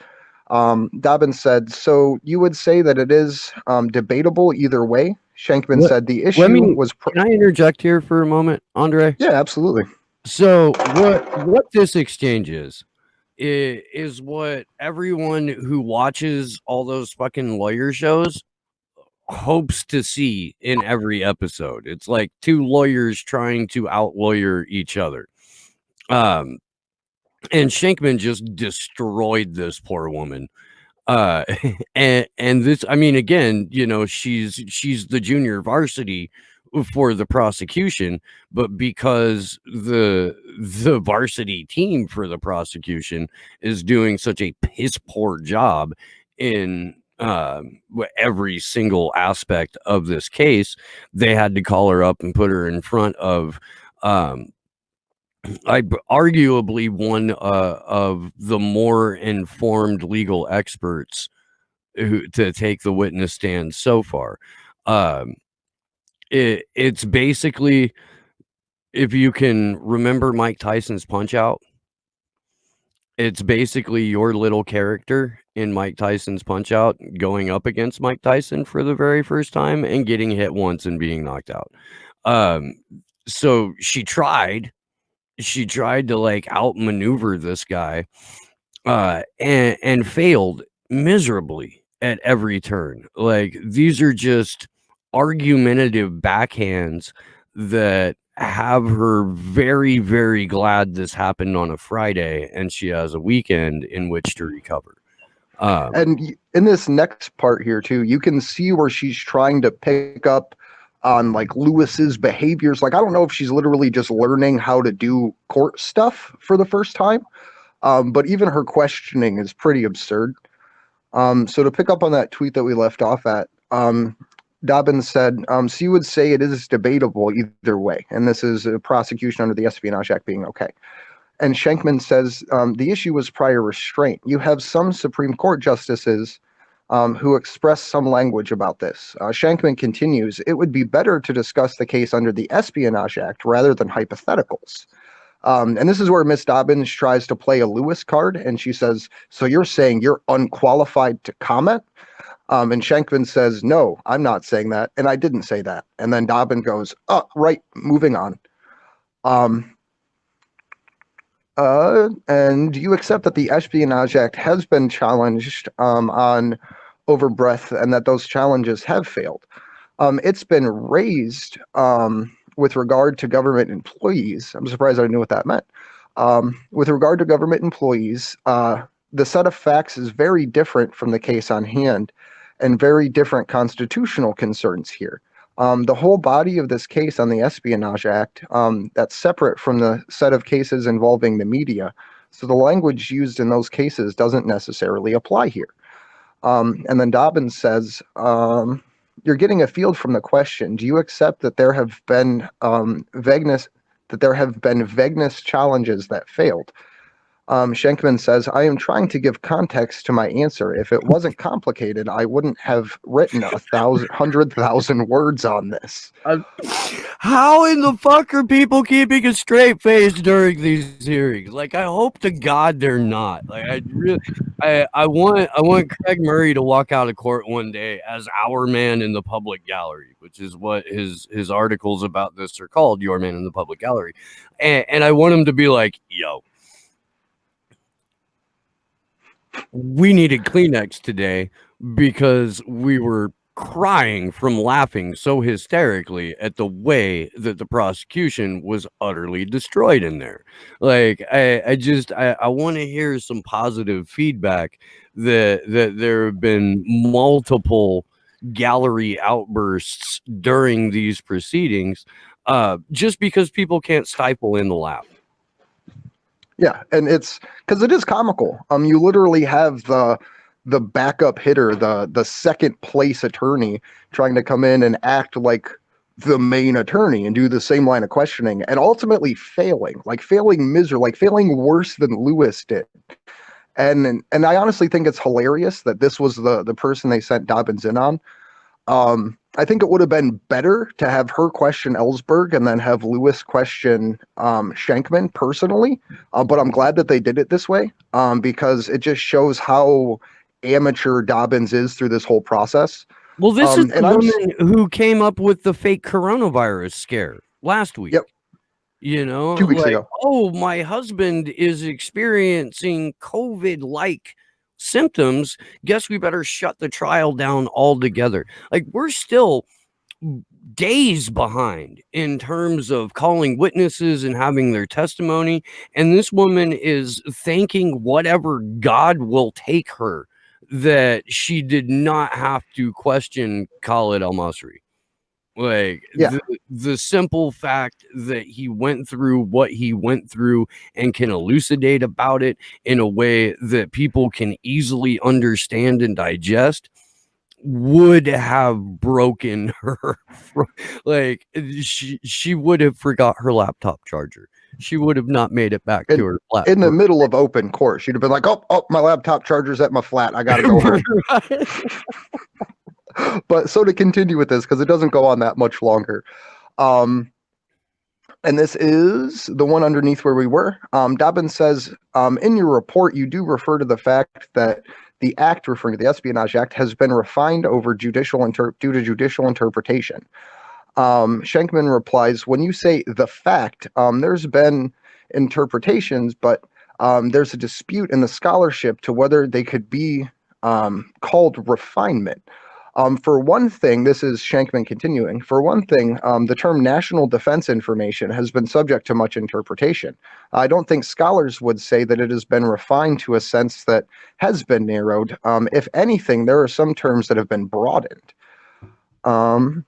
Dobbins said, so you would say that it is debatable either way? Schenkman said the issue was... Can I interject here for a moment, Andre? Yeah, absolutely. So what this exchange is what everyone who watches all those fucking lawyer shows hopes to see in every episode. It's like two lawyers trying to out-lawyer each other. And Schenkman just destroyed this poor woman. And this, I mean, again, you know, she's the junior varsity for the prosecution, but because the varsity team for the prosecution is doing such a piss poor job in every single aspect of this case, they had to call her up and put her in front of arguably one of the more informed legal experts to take the witness stand so far. It's basically, if you can remember Mike Tyson's Punch-Out, it's basically your little character in Mike Tyson's Punch-Out going up against Mike Tyson for the very first time and getting hit once and being knocked out. So she tried to like outmaneuver this guy and failed miserably at every turn. Like, these are just argumentative backhands that have her very, very glad this happened on a Friday and she has a weekend in which to recover. And in this next part here too, you can see where she's trying to pick up on like Lewis's behaviors. Like, I don't know if she's literally just learning how to do court stuff for the first time. But even her questioning is pretty absurd. So to pick up on that tweet that we left off at, Dobbins said, so you would say it is debatable either way. And this is a prosecution under the Espionage Act being okay. And Schenkman says, the issue was prior restraint. You have some Supreme Court justices who express some language about this. Schenkman continues, it would be better to discuss the case under the Espionage Act rather than hypotheticals. And this is where Miss Dobbins tries to play a Lewis card, and she says, so you're saying you're unqualified to comment? And Schenkman says, no, I'm not saying that, and I didn't say that. And then Dobbins goes, oh, right, moving on. And do you accept that the Espionage Act has been challenged on overbreadth and that those challenges have failed? It's been raised with regard to government employees. I'm surprised I knew what that meant. With regard to government employees, the set of facts is very different from the case on hand and very different constitutional concerns here. The whole body of this case on the Espionage Act, that's separate from the set of cases involving the media. So the language used in those cases doesn't necessarily apply here. And then Dobbins says, you're getting a field from the question. Do you accept that there have been vagueness challenges that failed? Schenkman says, I am trying to give context to my answer. If it wasn't complicated, I wouldn't have written 100,000 words on this. How in the fuck are people keeping a straight face during these hearings? Like, I hope to God they're not. Like, I want Craig Murray to walk out of court one day as our man in the public gallery, which is what his articles about this are called, Your Man in the Public Gallery. And I want him to be like, yo, we needed Kleenex today because we were crying from laughing so hysterically at the way that the prosecution was utterly destroyed in there. Like, I want to hear some positive feedback that there have been multiple gallery outbursts during these proceedings, just because people can't stifle in the laugh. Yeah, and it's because it is comical. You literally have the backup hitter, the second place attorney, trying to come in and act like the main attorney and do the same line of questioning, and ultimately failing miserably, like failing worse than Lewis did. And I honestly think it's hilarious that this was the person they sent Dobbins in on. I think it would have been better to have her question Ellsberg and then have Lewis question Schenkman personally. But I'm glad that they did it this way, because it just shows how amateur Dobbins is through this whole process. Well, this is the woman who came up with the fake coronavirus scare last week. Yep. You know, 2 weeks ago. Oh, my husband is experiencing COVID-like symptoms. Guess we better shut the trial down altogether. Like, we're still days behind in terms of calling witnesses and having their testimony. And this woman is thanking whatever God will take her that she did not have to question Khalid al-Masri. Like, yeah. the simple fact that he went through what he went through and can elucidate about it in a way that people can easily understand and digest would have broken her. Like, she would have forgot her laptop charger. She would have not made it back to her flat. In the middle of open court, she'd have been like, oh, my laptop charger's at my flat. I got to go home. But so to continue with this, because it doesn't go on that much longer. And this is the one underneath where we were. Dobbins says, in your report, you do refer to the fact that the act, referring to the Espionage Act, has been refined over due to judicial interpretation. Schenkman replies, when you say the fact, there's been interpretations, but there's a dispute in the scholarship to whether they could be called refinement. For one thing, this is Shankman continuing. For one thing, the term national defense information has been subject to much interpretation. I don't think scholars would say that it has been refined to a sense that has been narrowed. If anything, there are some terms that have been broadened. And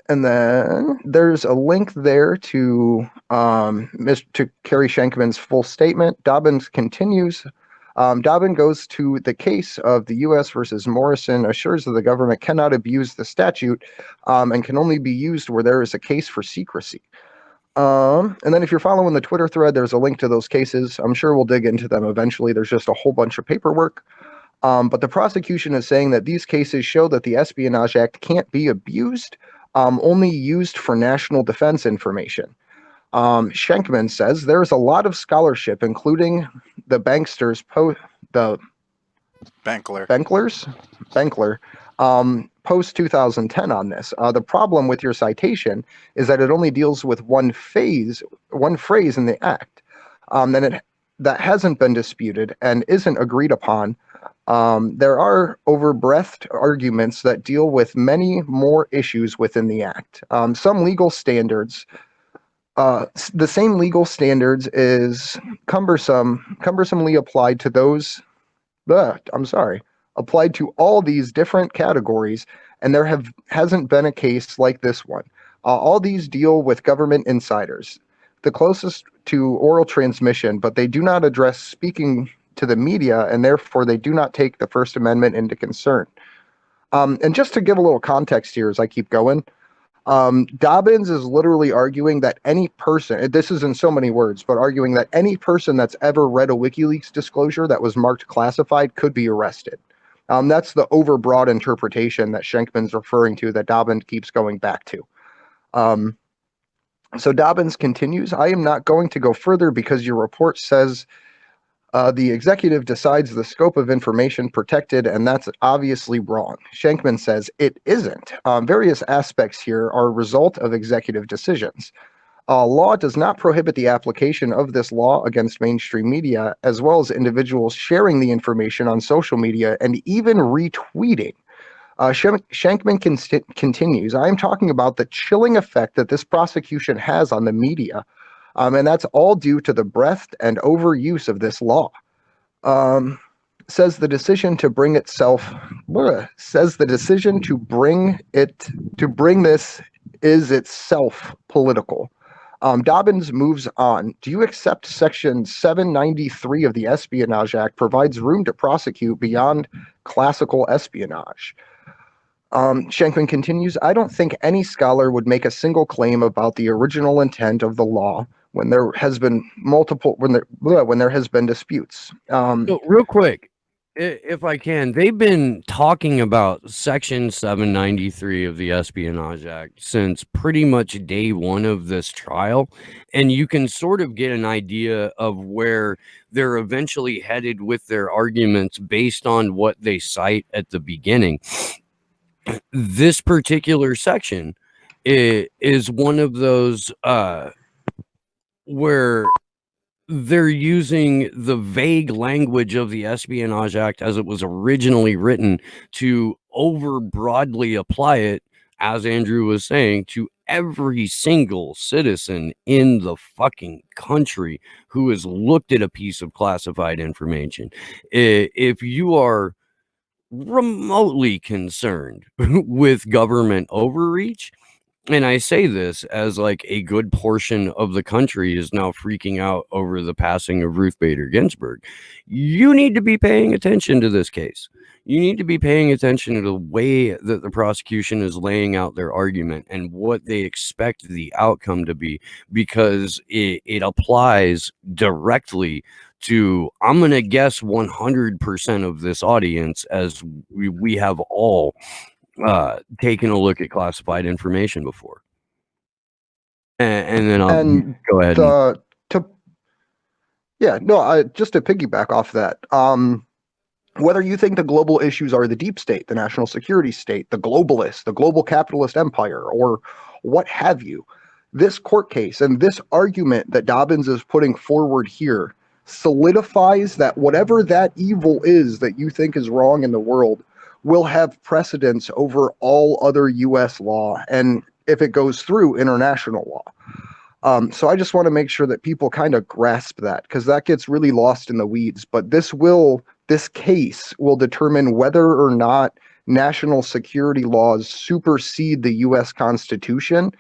then there's a link there to Kerry Shankman's full statement. Dobbins continues. Dobbin goes to the case of the U.S. versus Morrison, assures that the government cannot abuse the statute and can only be used where there is a case for secrecy. And then if you're following the Twitter thread, there's a link to those cases. I'm sure we'll dig into them eventually. There's just a whole bunch of paperwork. But the prosecution is saying that these cases show that the Espionage Act can't be abused, only used for national defense information. Shankman says there's a lot of scholarship, including the Banksters, the Bankler, post 2010 on this. The problem with your citation is that it only deals with one phrase in the act, that hasn't been disputed and isn't agreed upon. There are overbreadth arguments that deal with many more issues within the act. Some legal standards. The same legal standards is cumbersomely applied to those. Applied to all these different categories, and there hasn't been a case like this one. All these deal with government insiders, the closest to oral transmission, but they do not address speaking to the media, and therefore they do not take the First Amendment into concern. And just to give a little context here as I keep going, Dobbins is literally arguing that any person, this is in so many words, but arguing that any person that's ever read a WikiLeaks disclosure that was marked classified could be arrested. That's the overbroad interpretation that Shankman's referring to, that Dobbins keeps going back to. So Dobbins continues, I am not going to go further because your report says the executive decides the scope of information protected, and that's obviously wrong. Shankman says it isn't. Various aspects here are a result of executive decisions. Law does not prohibit the application of this law against mainstream media, as well as individuals sharing the information on social media and even retweeting. Shankman continues, I am talking about the chilling effect that this prosecution has on the media. And that's all due to the breadth and overuse of this law. Says the decision to bring this is itself political. Dobbins moves on. Do you accept Section 793 of the Espionage Act provides room to prosecute beyond classical espionage? Shankman continues, I don't think any scholar would make a single claim about the original intent of the law when there has been when there has been disputes. So real quick, if I can, they've been talking about Section 793 of the Espionage Act since pretty much day one of this trial, and you can sort of get an idea of where they're eventually headed with their arguments based on what they cite at the beginning. This particular section is one of those where they're using the vague language of the Espionage Act as it was originally written to over broadly apply it, as Andrew was saying, to every single citizen in the fucking country who has looked at a piece of classified information. If you are remotely concerned with government overreach, and I say this as like a good portion of the country is now freaking out over the passing of Ruth Bader Ginsburg, you need to be paying attention to this case. You need to be paying attention to the way that the prosecution is laying out their argument and what they expect the outcome to be, because it applies directly to, I'm going to guess, 100% of this audience, as we have all taken a look at classified information before. And then I'll go ahead. Just to piggyback off that, whether you think the global issues are the deep state, the national security state, the globalists, the global capitalist empire, or what have you, this court case and this argument that Dobbins is putting forward here solidifies that whatever that evil is that you think is wrong in the world will have precedence over all other U.S. law, and if it goes through, international law. So I just want to make sure that people kind of grasp that, because that gets really lost in the weeds. But this case will determine whether or not national security laws supersede the U.S. Constitution,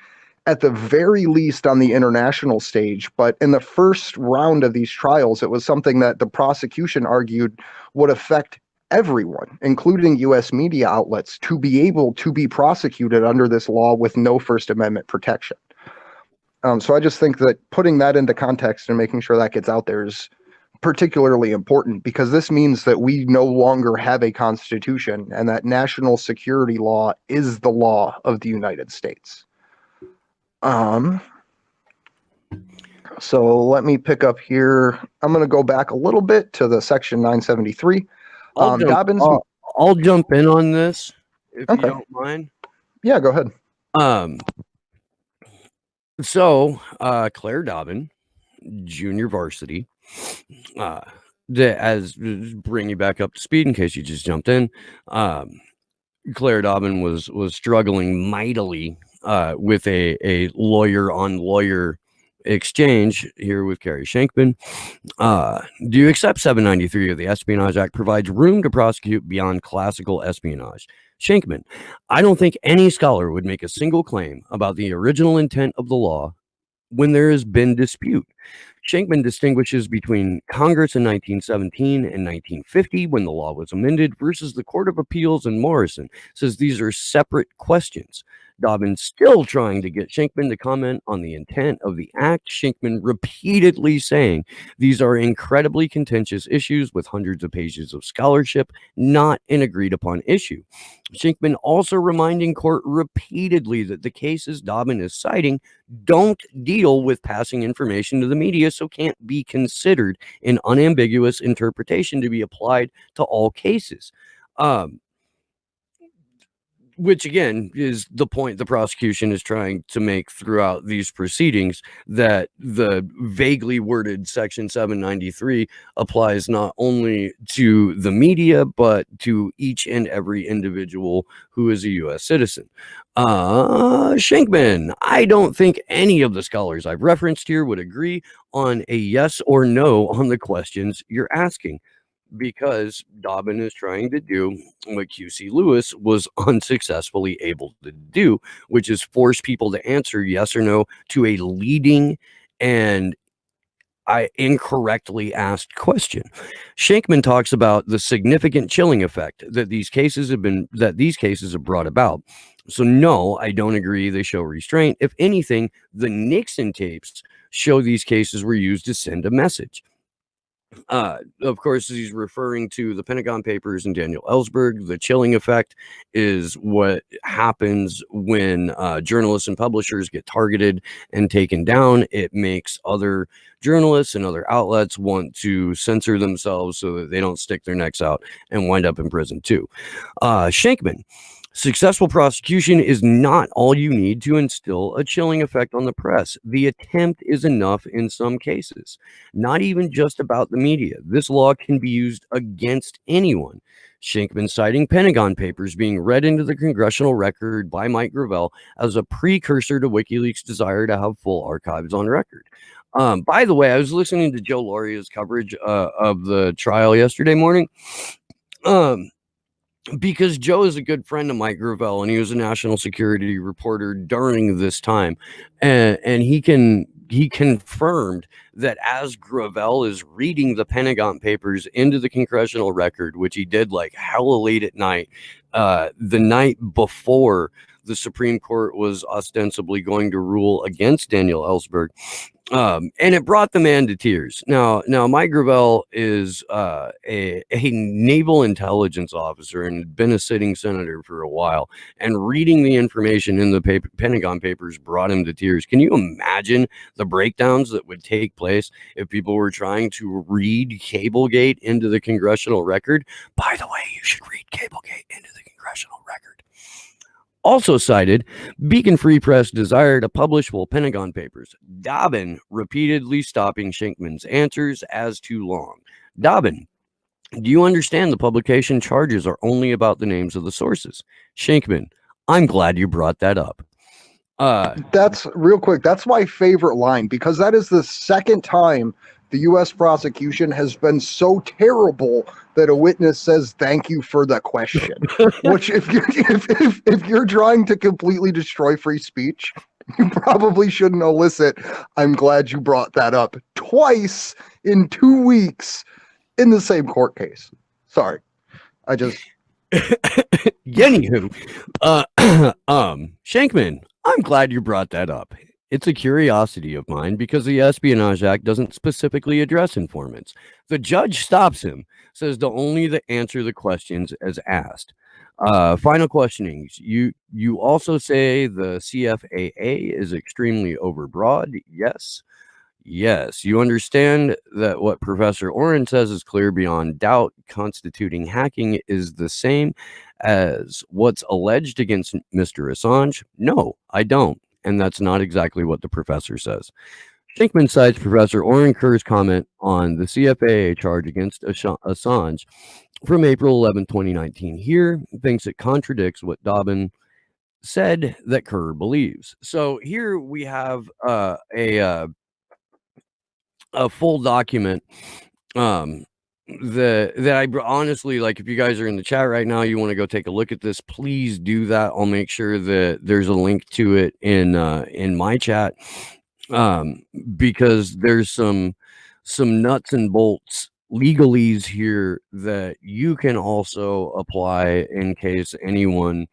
at the very least on the international stage. But in the first round of these trials, it was something that the prosecution argued would affect everyone, including U.S. media outlets, to be able to be prosecuted under this law with no First Amendment protection. So I just think that putting that into context and making sure that gets out there is particularly important, because this means that we no longer have a constitution and that national security law is the law of the United States. So let me pick up here. I'm going to go back a little bit to the section 973. Dobbins. I'll jump in on this if Okay. you don't mind. Yeah, go ahead. So Claire Dobbin, junior varsity, as bring you back up to speed in case you just jumped in. Claire Dobbin was struggling mightily with a lawyer on lawyer exchange here with Carrie Shankman. Do you accept 793 of the Espionage Act provides room to prosecute beyond classical espionage? Shankman, I don't think any scholar would make a single claim about the original intent of the law when there has been dispute. Shankman distinguishes between Congress in 1917 and 1950 when the law was amended versus the Court of Appeals in Morrison. Says these are separate questions. Dobbin still trying to get Shankman to comment on the intent of the act. Shankman repeatedly saying these are incredibly contentious issues with hundreds of pages of scholarship, not an agreed upon issue. Shankman also reminding court repeatedly that the cases Dobbin is citing don't deal with passing information to the media, so can't be considered an unambiguous interpretation to be applied to all cases. Which again is the point the prosecution is trying to make throughout these proceedings, that the vaguely worded section 793 applies not only to the media, but to each and every individual who is a U.S. citizen. Shankman, I don't think any of the scholars I've referenced here would agree on a yes or no on the questions you're asking, because Dobbin is trying to do what QC Lewis was unsuccessfully able to do, which is force people to answer yes or no to a leading and incorrectly asked question. Shankman talks about the significant chilling effect that these cases have brought about. So no, I don't agree they show restraint. If anything, the Nixon tapes show these cases were used to send a message. Of course, he's referring to the Pentagon Papers and Daniel Ellsberg. The chilling effect is what happens when journalists and publishers get targeted and taken down. It makes other journalists and other outlets want to censor themselves so that they don't stick their necks out and wind up in prison too. Shankman, successful prosecution is not all you need to instill a chilling effect on the press. The attempt is enough in some cases. Not even just about the media. This law can be used against anyone. Shankman citing Pentagon Papers being read into the congressional record by Mike Gravel as a precursor to WikiLeaks' desire to have full archives on record. By the way, I was listening to Joe Loria's coverage of the trial yesterday morning. Because Joe is a good friend of Mike Gravel, and he was a national security reporter during this time, and he confirmed that as Gravel is reading the Pentagon Papers into the congressional record, which he did like hella late at night, the night before the Supreme Court was ostensibly going to rule against Daniel Ellsberg. And it brought the man to tears. Now Mike Gravel is a naval intelligence officer and had been a sitting senator for a while. And reading the information in the Pentagon Papers brought him to tears. Can you imagine the breakdowns that would take place if people were trying to read Cablegate into the congressional record? By the way, you should read Cablegate into the congressional record. Also cited, Beacon Free Press desire to publish full Pentagon Papers. Dobbin repeatedly stopping Shankman's answers as too long. Dobbin, Do you understand the publication charges are only about the names of the sources? Shankman, I'm glad you brought that up. That's real quick. That's my favorite line because that is the second time the U.S. prosecution has been so terrible that a witness says thank you for the question. Which, if you're trying to completely destroy free speech, you probably shouldn't elicit. I'm glad you brought that up twice in 2 weeks in the same court case. Sorry, I just. Anywho, Shankman, I'm glad you brought that up. It's a curiosity of mine because the Espionage Act doesn't specifically address informants. The judge stops him, says to only answer the questions as asked. Final questionings. You also say the CFAA is extremely overbroad. Yes. Yes, you understand that what Professor Oren says is clear beyond doubt. Constituting hacking is the same as what's alleged against Mr. Assange. No, I don't. And that's not exactly what the professor says. Shankman cites Professor Oren Kerr's comment on the CFAA charge against Assange from April 11, 2019. Here, thinks it contradicts what Dobbin said that Kerr believes. So here we have a full document that I honestly, like, if you guys are in the chat right now, you want to go take a look at this, please do that. I'll make sure that there's a link to it in my chat, because there's some nuts and bolts legalese here that you can also apply in case anyone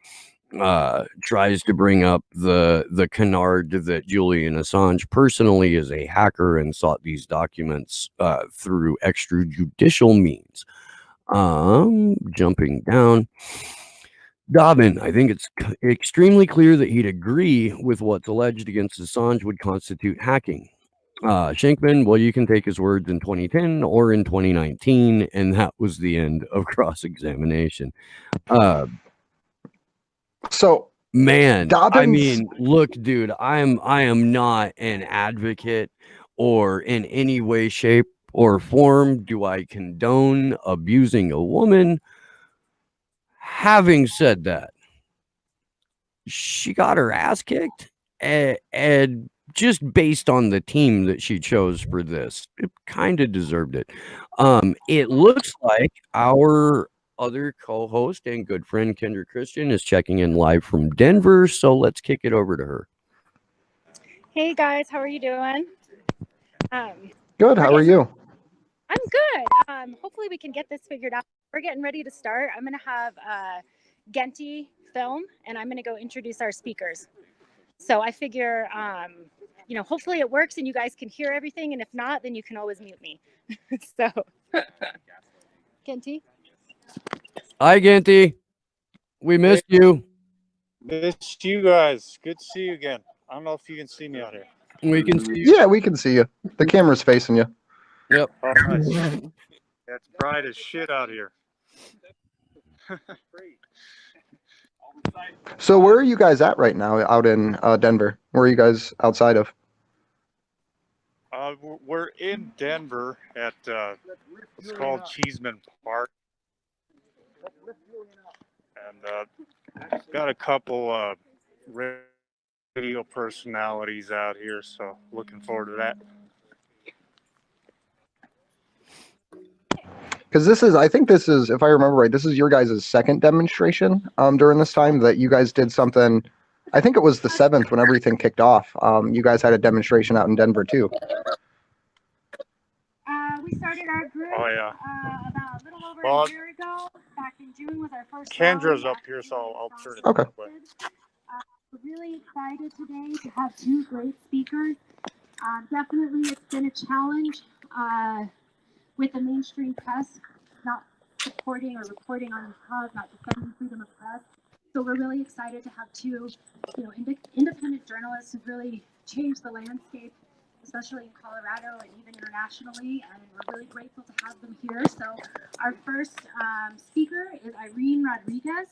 tries to bring up the canard that Julian Assange personally is a hacker and sought these documents through extrajudicial means. Jumping down, Dobbin, I think it's extremely clear that he'd agree with what's alleged against Assange would constitute hacking. Shankman, well, you can take his words in 2010 or in 2019, and that was the end of cross-examination. So, man, Dobbins, I mean, look, dude, I am not an advocate, or in any way, shape, or form do I condone abusing a woman. Having said that, she got her ass kicked, and just based on the team that she chose for this, it kind of deserved it. It looks like our other co-host and good friend Kendra Christian is checking in live from Denver, so let's kick it over to her. Hey guys, how are you doing? Good. How are you? I'm good. Hopefully we can get this figured out. We're getting ready to start. I'm gonna have Genti film, and I'm gonna go introduce our speakers. So I figure, hopefully it works and you guys can hear everything, and if not, then you can always mute me. So, Genti. Hi, Genti. We missed you. Missed you guys. Good to see you again. I don't know if you can see me out here. We can see you. Yeah, we can see you. The camera's facing you. Yep. Oh, nice. It's bright as shit out here. So where are you guys at right now out in Denver? Where are you guys outside of? We're in Denver at it's called Cheeseman Park, and got a couple radio personalities out here, so looking forward to that. Because I think this is, if I remember right, this is your guys' second demonstration during this time that you guys did something. I think it was the 7th when everything kicked off. You guys had a demonstration out in Denver too. We started our group about a little over a year ago. Back in June was our first. Kendra's up here, so I'll turn it okay. We're really excited today to have two great speakers. Definitely, it's been a challenge with the mainstream press not supporting or reporting on this cause, not defending freedom of press. So we're really excited to have two, independent journalists who've really changed the landscape, especially in Colorado and even internationally. And we're really grateful to have them here. So our first speaker is Irene Rodriguez,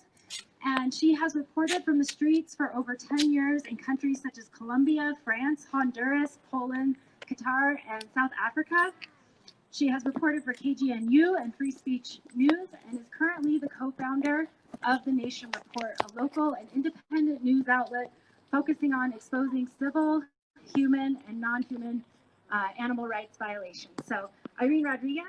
and she has reported from the streets for over 10 years in countries such as Colombia, France, Honduras, Poland, Qatar, and South Africa. She has reported for KGNU and Free Speech News and is currently the co-founder of The Nation Report, a local and independent news outlet focusing on exposing civil, human, and non-human animal rights violations. So, Irene Rodriguez.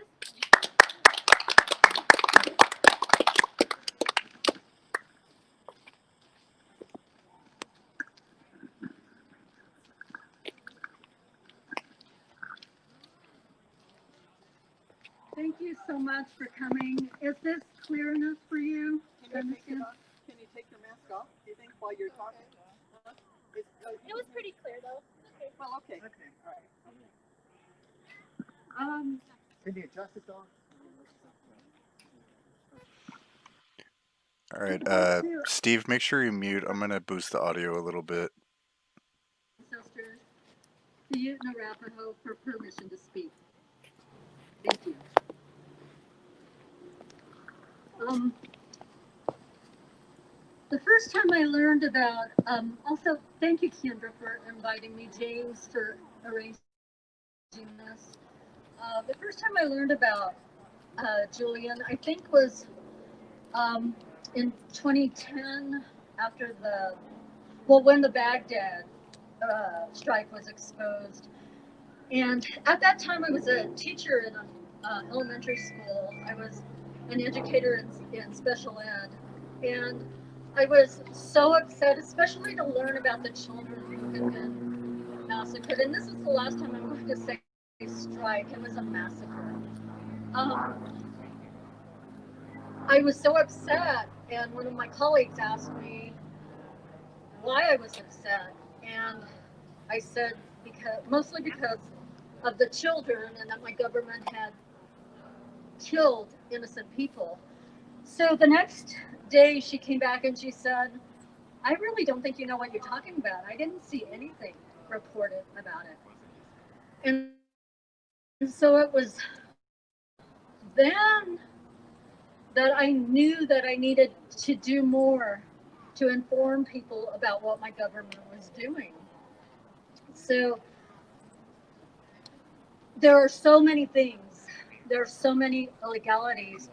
Thank you so much for coming. Is this clear enough for you? Can you take your mask off, do you think, while you're talking? It was pretty clear though. Well, okay. Okay, all right. Can you adjust it though? All right, Steve, make sure you mute. I'm gonna boost the audio a little bit. Ancestors, the Ute and Arapaho for permission to speak. Thank you. The first time I learned about, also thank you, Kendra, for inviting me, James, for arranging this. The first time I learned about Julian, I think was in 2010 after when the Baghdad strike was exposed. And at that time, I was a teacher in an elementary school. I was an educator in special ed. And I was so upset, especially to learn about the children who had been massacred. And this is the last time I'm going to say strike. It was a massacre. I was so upset, and one of my colleagues asked me why I was upset. And I said, mostly because of the children and that my government had killed innocent people. So the next day she came back and she said, I really don't think you know what you're talking about. I didn't see anything reported about it. And so it was then that I knew that I needed to do more to inform people about what my government was doing. So there are so many things, there are so many illegalities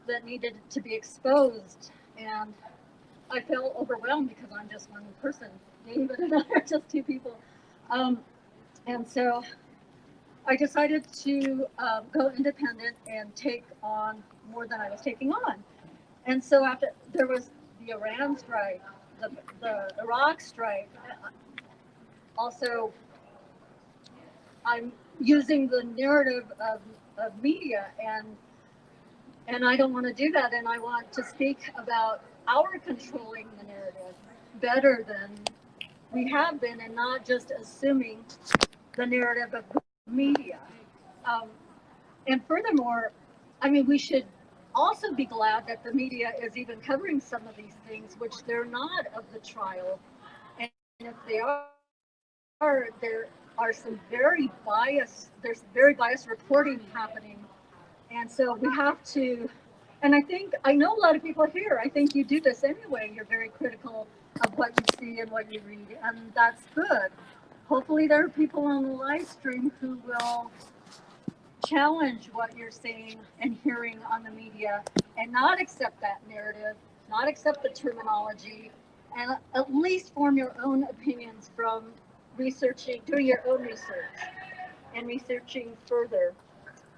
that needed to be exposed, and I felt overwhelmed because I'm just one person. David and I are just two people. And so I decided to go independent and take on more than I was taking on. And so after there was the Iran strike, the Iraq strike, also I'm using the narrative of media, and I don't want to do that, and I want to speak about our controlling the narrative better than we have been, and not just assuming the narrative of media. And furthermore, I mean, we should also be glad that the media is even covering some of these things, which they're not, of the trial. And if they are, there are some very biased, there's very biased reporting happening. And so we have to, and I know a lot of people here, I think you do this anyway. You're very critical of what you see and what you read, and that's good. Hopefully there are people on the live stream who will challenge what you're saying and hearing on the media and not accept that narrative, not accept the terminology, and at least form your own opinions from researching, doing your own research and researching further.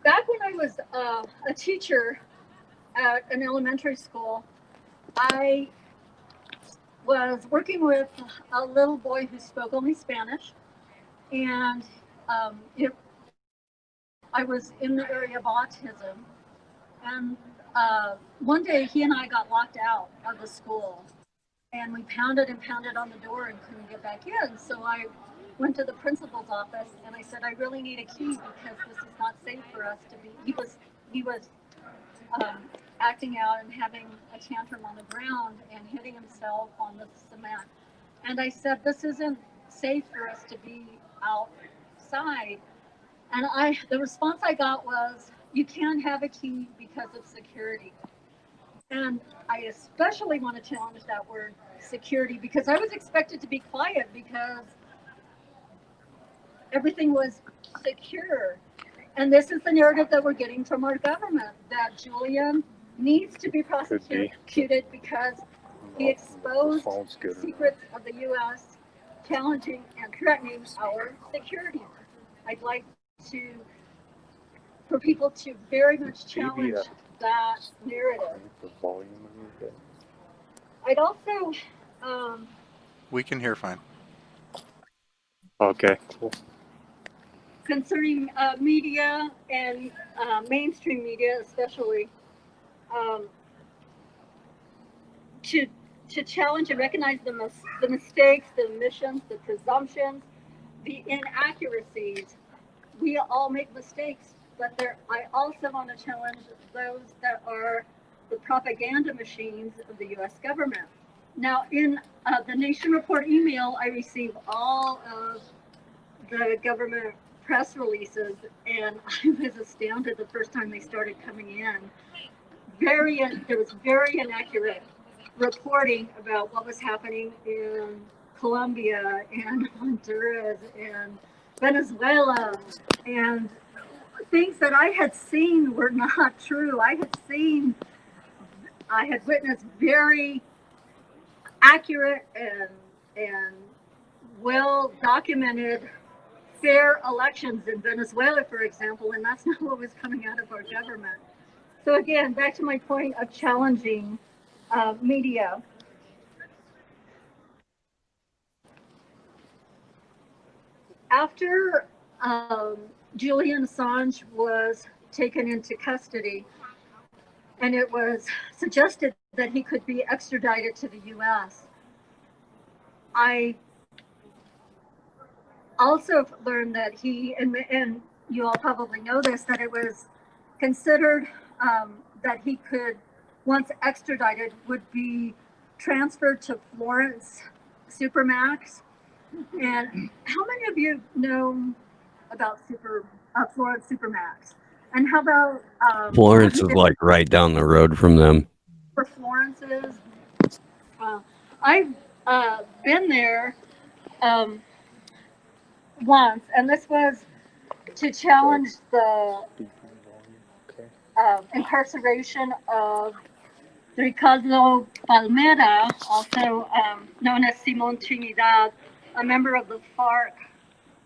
Back when I was a teacher at an elementary school, I was working with a little boy who spoke only Spanish, and I was in the area of autism, and one day he and I got locked out of the school, and we pounded and pounded on the door and couldn't get back in. So I went to the principal's office and I said, I really need a key because this is not safe for us to be. He was acting out and having a tantrum on the ground and hitting himself on the cement. And I said, this isn't safe for us to be outside. And the response I got was, you can't have a key because of security. And I especially want to challenge that word security, because I was expected to be quiet because everything was secure. And this is the narrative that we're getting from our government, that Julian needs to be prosecuted because he exposed secrets of the U.S., challenging and threatening our security. I'd like for people to very much challenge that narrative. I'd also We can hear fine. Okay, cool. concerning media and mainstream media, especially, to challenge and recognize the mistakes, the omissions, the presumptions, the inaccuracies. We all make mistakes, but I also want to challenge those that are the propaganda machines of the U.S. government. Now, in the Nation Report email, I receive all of the government press releases, and I was astounded the first time they started coming in. There was very inaccurate reporting about what was happening in Colombia and Honduras and Venezuela, and things that I had seen were not true. I had witnessed very accurate and well documented fair elections in Venezuela, for example, and that's not what was coming out of our government. So again, back to my point of challenging media. After Julian Assange was taken into custody, and it was suggested that he could be extradited to the U.S., I also learned that and you all probably know this, that it was considered that he could, once extradited, would be transferred to Florence Supermax. And how many of you know about Florence Supermax? And how about Florence is like right down the road from them. For Florence is? I've been there once, and this was to challenge the incarceration of Ricardo Palmera, also known as Simon Trinidad, a member of the FARC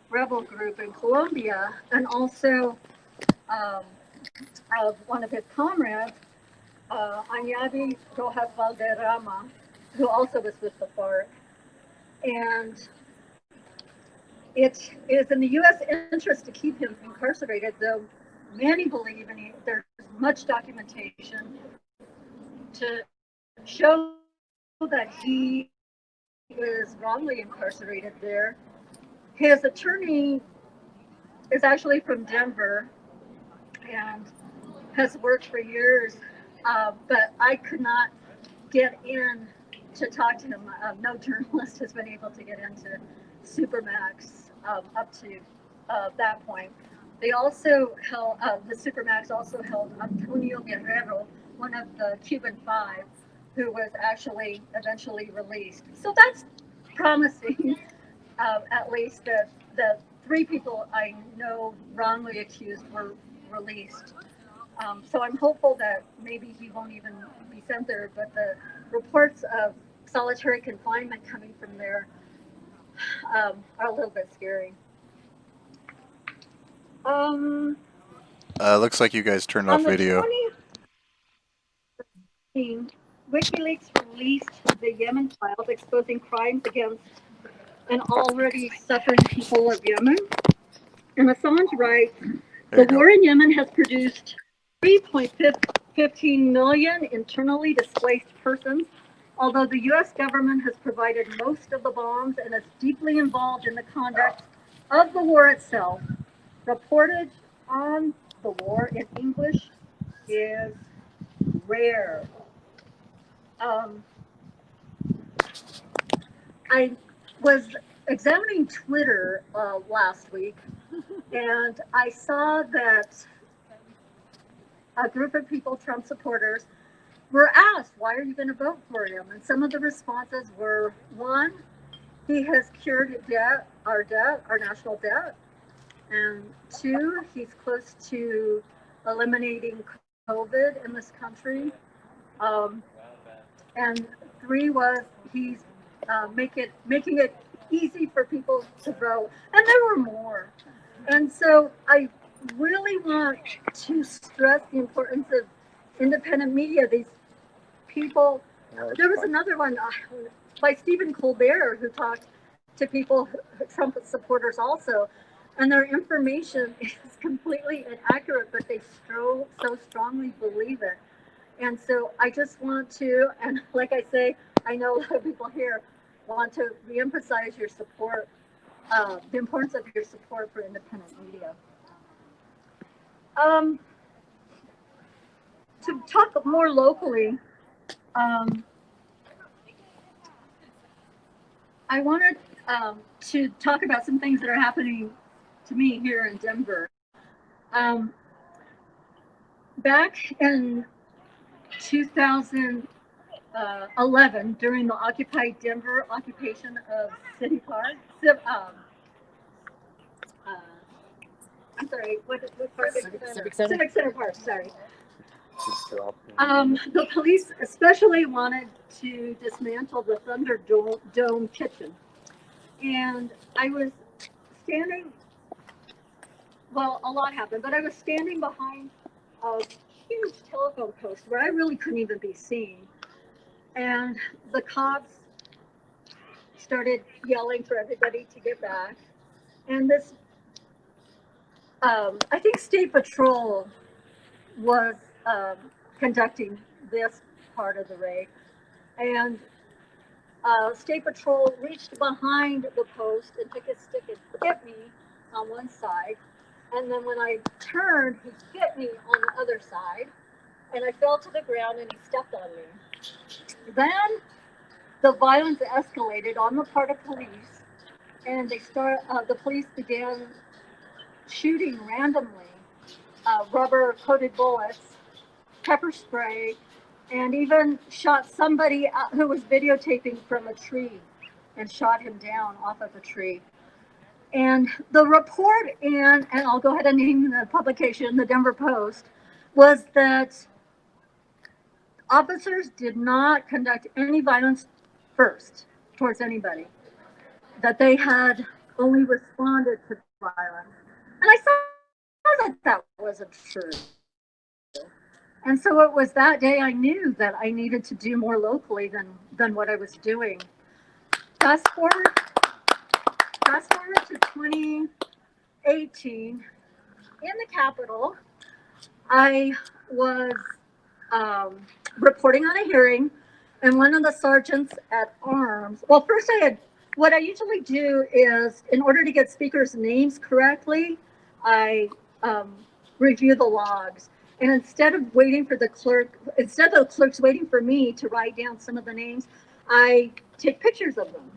rebel group in Colombia, and also of one of his comrades, Añadi Rojas Valderrama, who also was with the FARC. And it is in the U.S. interest to keep him incarcerated, though many believe, and there's much documentation to show that he was wrongly incarcerated there. His attorney is actually from Denver and has worked for years, but I could not get in to talk to him. No journalist has been able to get into Supermax up to that point. They also held, the Supermax also held Antonio Guerrero, one of the Cuban Five, who was actually eventually released. So that's promising, at least that the three people I know wrongly accused were released. So I'm hopeful that maybe he won't even be sent there, but the reports of solitary confinement coming from there are a little bit scary. Looks like you guys turned off video. WikiLeaks released the Yemen files exposing crimes against an already suffering people of Yemen. And Assange writes, the war in Yemen has produced 3.15 million internally displaced persons, although the U.S. government has provided most of the bombs and is deeply involved in the conduct of the war itself. Reportage on the war in English is rare. I was examining Twitter last week, and I saw that a group of people, Trump supporters, were asked, why are you going to vote for him? And some of the responses were, one, he has cured our national debt. and 2, he's close to eliminating COVID in this country. Um, and 3 was he's making it easy for people to vote. And there were more. And so I really want to stress the importance of independent media. These people, there was another one by Stephen Colbert who talked to people, Trump supporters also, and their information is completely inaccurate, but they so strongly believe it. And so I just want to, and like I say, I know a lot of people here want to reemphasize your support, the importance of your support for independent media. To talk more locally, I wanted to talk about some things that are happening to me here in Denver. Back in 2011, during the Occupy Denver occupation of City Park, I'm sorry, what park? Civic Center? Civic Center Park, sorry. The police especially wanted to dismantle the Thunderdome kitchen. And I was standing, well, a lot happened, but I was standing behind a huge telephone post where I really couldn't even be seen. And the cops started yelling for everybody to get back. And this, I think State Patrol was conducting this part of the raid. And State Patrol reached behind the post and took his stick and hit me on one side. And then when I turned, he hit me on the other side. And I fell to the ground and he stepped on me. Then the violence escalated on the part of police. And the police began shooting randomly, rubber-coated bullets, pepper spray, and even shot somebody who was videotaping from a tree and shot him down off of a tree. And the report and I'll go ahead and name the publication, the Denver Post, was that officers did not conduct any violence first towards anybody, that they had only responded to violence. And I saw that that wasn't true. And so it was that day I knew that I needed to do more locally than what I was doing. Fast forward to 2018, in the Capitol, I was reporting on a hearing, and one of the sergeants at arms, well, first what I usually do is, in order to get speakers' names correctly, I review the logs. And instead of the clerks waiting for me to write down some of the names, I take pictures of them.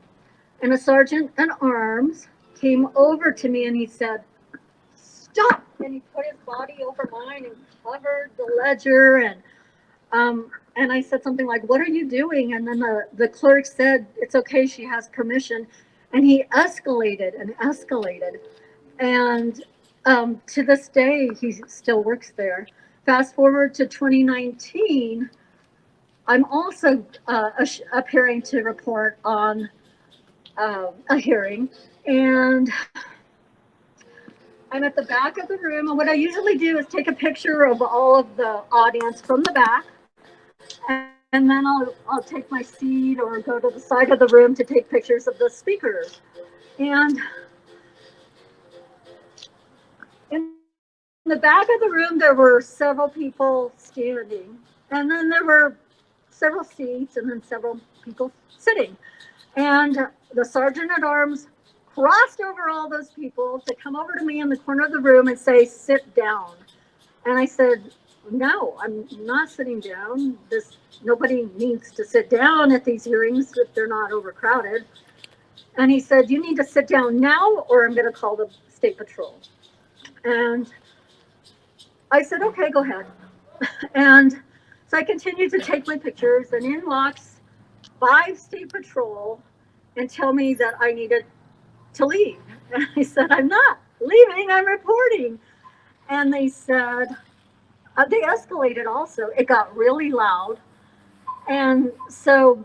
And a sergeant at arms came over to me and he said, "Stop!" And he put his body over mine and covered the ledger. And I said something like, "What are you doing?" And then the clerk said, "It's okay, she has permission." And he escalated and escalated. And to this day, he still works there. Fast forward to 2019, I'm also appearing to report on a hearing, and I'm at the back of the room. And what I usually do is take a picture of all of the audience from the back, and then I'll take my seat or go to the side of the room to take pictures of the speakers. And in the back of the room, there were several people standing, and then there were several seats, and then several people sitting. And the sergeant at arms crossed over all those people to come over to me in the corner of the room and say, "Sit down." And I said, "No, I'm not sitting down. Nobody needs to sit down at these hearings if they're not overcrowded." And he said, "You need to sit down now or I'm going to call the State Patrol." And I said, "Okay, go ahead." And so I continued to take my pictures, and in walks 5 State Patrol and tell me that I needed to leave. And I said, "I'm not leaving, I'm reporting. And they said, they escalated also. It got really loud. And so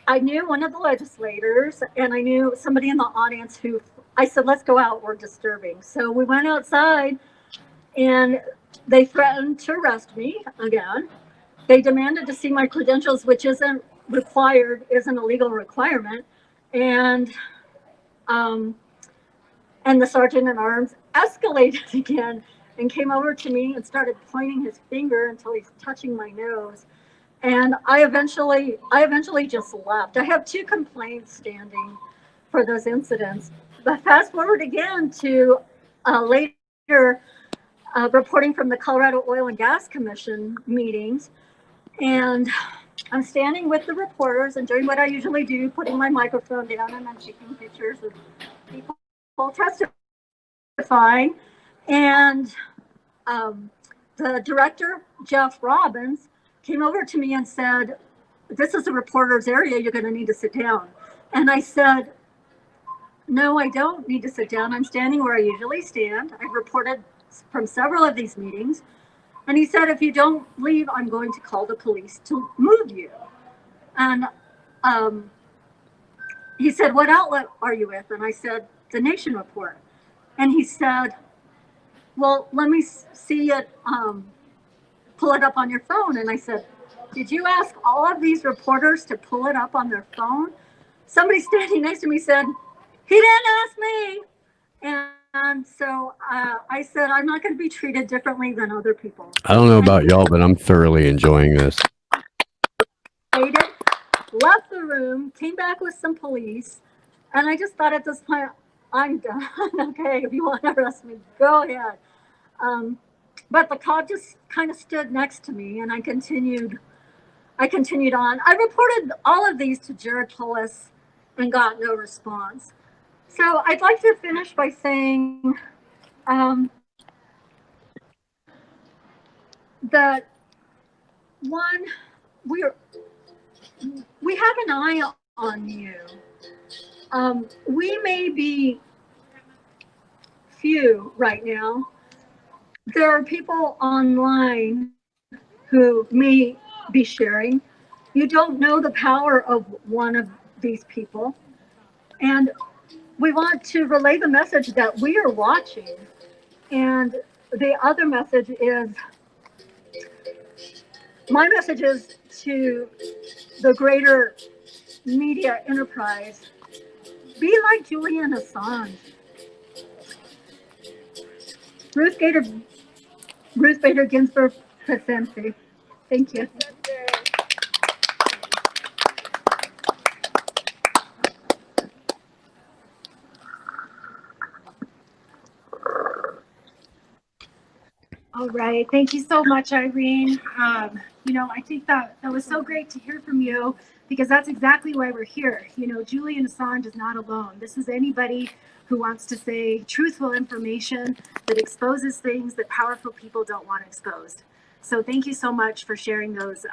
I knew one of the legislators and I knew somebody in the audience who I said, let's go out, we're disturbing. So we went outside and they threatened to arrest me again. They demanded to see my credentials, which isn't required, isn't a legal requirement. And um, and the sergeant at arms escalated again and came over to me and started pointing his finger until he's touching my nose. And I eventually just left. I have 2 complaints standing for those incidents. But fast forward again to later reporting from the Colorado Oil and Gas Commission meetings. And I'm standing with the reporters and doing what I usually do, putting my microphone down, and I'm taking pictures of people testifying. And the director, Jeff Robbins, came over to me and said, this is a reporter's area, you're going to need to sit down. And I said, no, I don't need to sit down. I'm standing where I usually stand. I've reported from several of these meetings. And he said, if you don't leave, I'm going to call the police to move you. And he said, what outlet are you with? And I said, the Nation Report. And he said, well, let me see it, pull it up on your phone. And I said, did you ask all of these reporters to pull it up on their phone? Somebody standing next to me said, he didn't ask me. And so I said, I'm not going to be treated differently than other people. I don't know about y'all, but I'm thoroughly enjoying this. Left the room, came back with some police, and I just thought at this point, I'm done. Okay, if you want to arrest me, go ahead. But the cop just kind of stood next to me, and I continued on. I reported all of these to Jared Pullis and got no response. So I'd like to finish by saying that one, we have an eye on you. We may be few right now. There are people online who may be sharing. You don't know the power of one of these people. And we want to relay the message that we are watching. And the other message is, my message is to the greater media enterprise, be like Julian Assange. Ruth Bader Ginsburg Presente. Thank you. All right. Thank you so much, Irene. I think that was so great to hear from you, because that's exactly why we're here. Julian Assange is not alone. This is anybody who wants to say truthful information that exposes things that powerful people don't want exposed. So thank you so much for sharing those,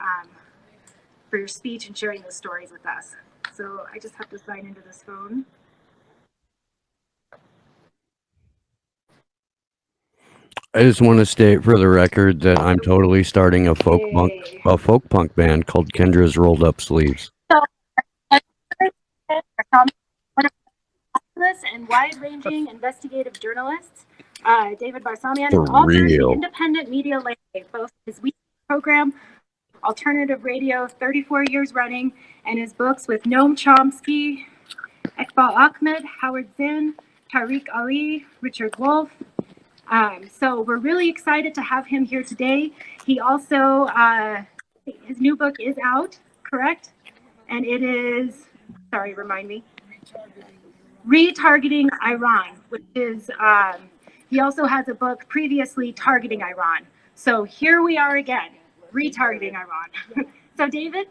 for your speech and sharing those stories with us. So I just have to sign into this phone. I just want to state for the record that I'm totally starting a folk punk band called Kendra's Rolled Up Sleeves. And wide-ranging investigative journalists, David Barsamian is author of the independent media landscape, both his weekly program, Alternative Radio, 34 years running, and his books with Noam Chomsky, Iqbal Ahmed, Howard Zinn, Tariq Ali, Richard Wolff. So we're really excited to have him here today. He also, his new book is out, correct? And it is, sorry, remind me. Retargeting Iran, which is, he also has a book previously targeting Iran. So here we are again, retargeting Iran. So David?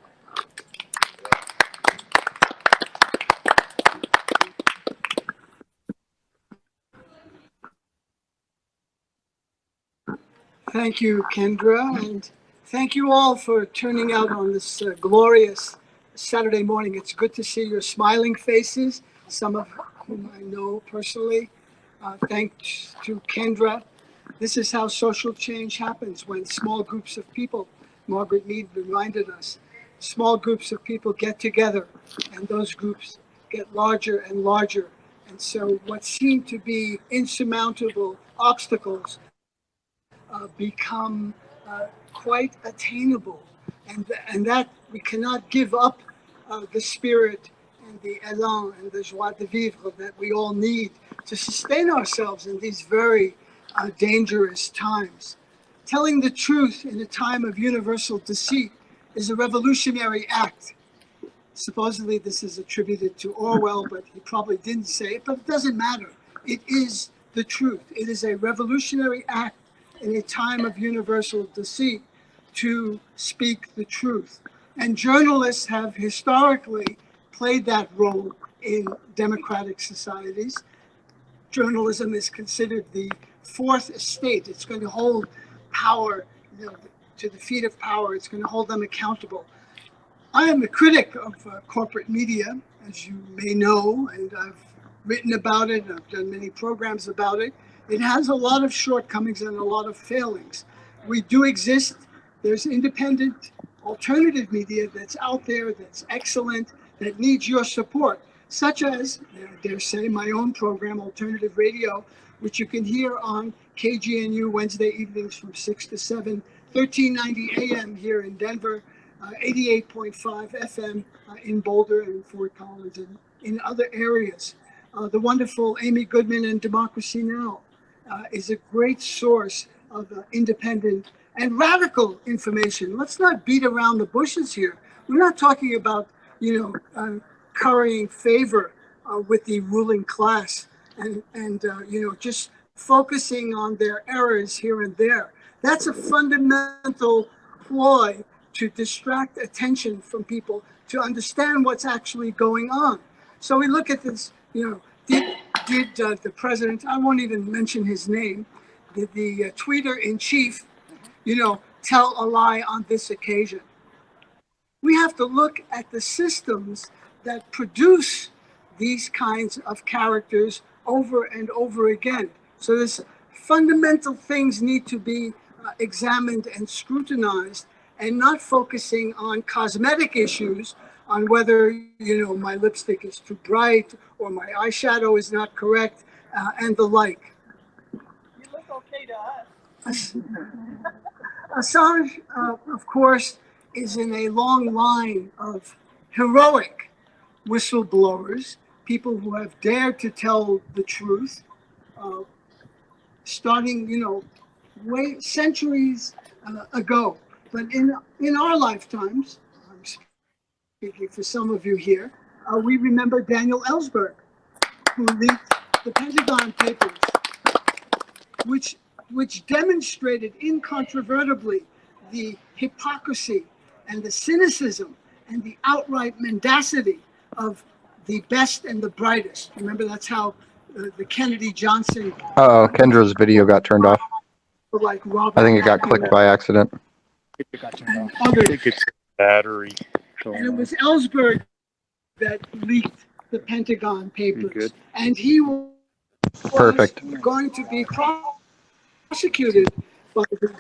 Thank you, Kendra, and thank you all for turning out on this glorious Saturday morning. It's good to see your smiling faces, some of whom I know personally. Thanks to Kendra. This is how social change happens when small groups of people, Margaret Mead reminded us, small groups of people get together and those groups get larger and larger. And so what seemed to be insurmountable obstacles become quite attainable. And that we cannot give up the spirit and the élan and the joie de vivre that we all need to sustain ourselves in these very dangerous times. Telling the truth in a time of universal deceit is a revolutionary act. Supposedly this is attributed to Orwell, but he probably didn't say it, but it doesn't matter. It is the truth. It is a revolutionary act in a time of universal deceit to speak the truth. And journalists have historically played that role in democratic societies. Journalism is considered the fourth estate. It's going to hold power, to the feet of power. It's going to hold them accountable. I am a critic of corporate media, as you may know, and I've written about it. I've done many programs about it. It has a lot of shortcomings and a lot of failings. We do exist. There's independent alternative media that's out there, that's excellent, that needs your support, such as, I dare say, my own program, Alternative Radio, which you can hear on KGNU Wednesday evenings from 6 to 7, 1390 AM here in Denver, 88.5 FM in Boulder and Fort Collins and in other areas. The wonderful Amy Goodman and Democracy Now! Is a great source of independent and radical information. Let's not beat around the bushes here. We're not talking about, currying favor with the ruling class and just focusing on their errors here and there. That's a fundamental ploy to distract attention from people to understand what's actually going on. So we look at this, did the president, I won't even mention his name, did the tweeter in chief, tell a lie on this occasion? We have to look at the systems that produce these kinds of characters over and over again. So this fundamental things need to be examined and scrutinized, and not focusing on cosmetic issues, on whether, my lipstick is too bright or my eyeshadow is not correct, and the like. You look okay to us. Assange, of course, is in a long line of heroic whistleblowers, people who have dared to tell the truth, starting, centuries ago. But in our lifetimes, I'm speaking for some of you here, we remember Daniel Ellsberg, who leaked the Pentagon Papers, which demonstrated incontrovertibly the hypocrisy and the cynicism and the outright mendacity of the best and the brightest. Remember, that's how the Kennedy Johnson. Kendra's video got turned off. Like Robert I think it got clicked by accident. and I others. think it's battery. And it was Ellsberg that leaked the Pentagon Papers. Good. And he was Perfect. going to be prosecuted by the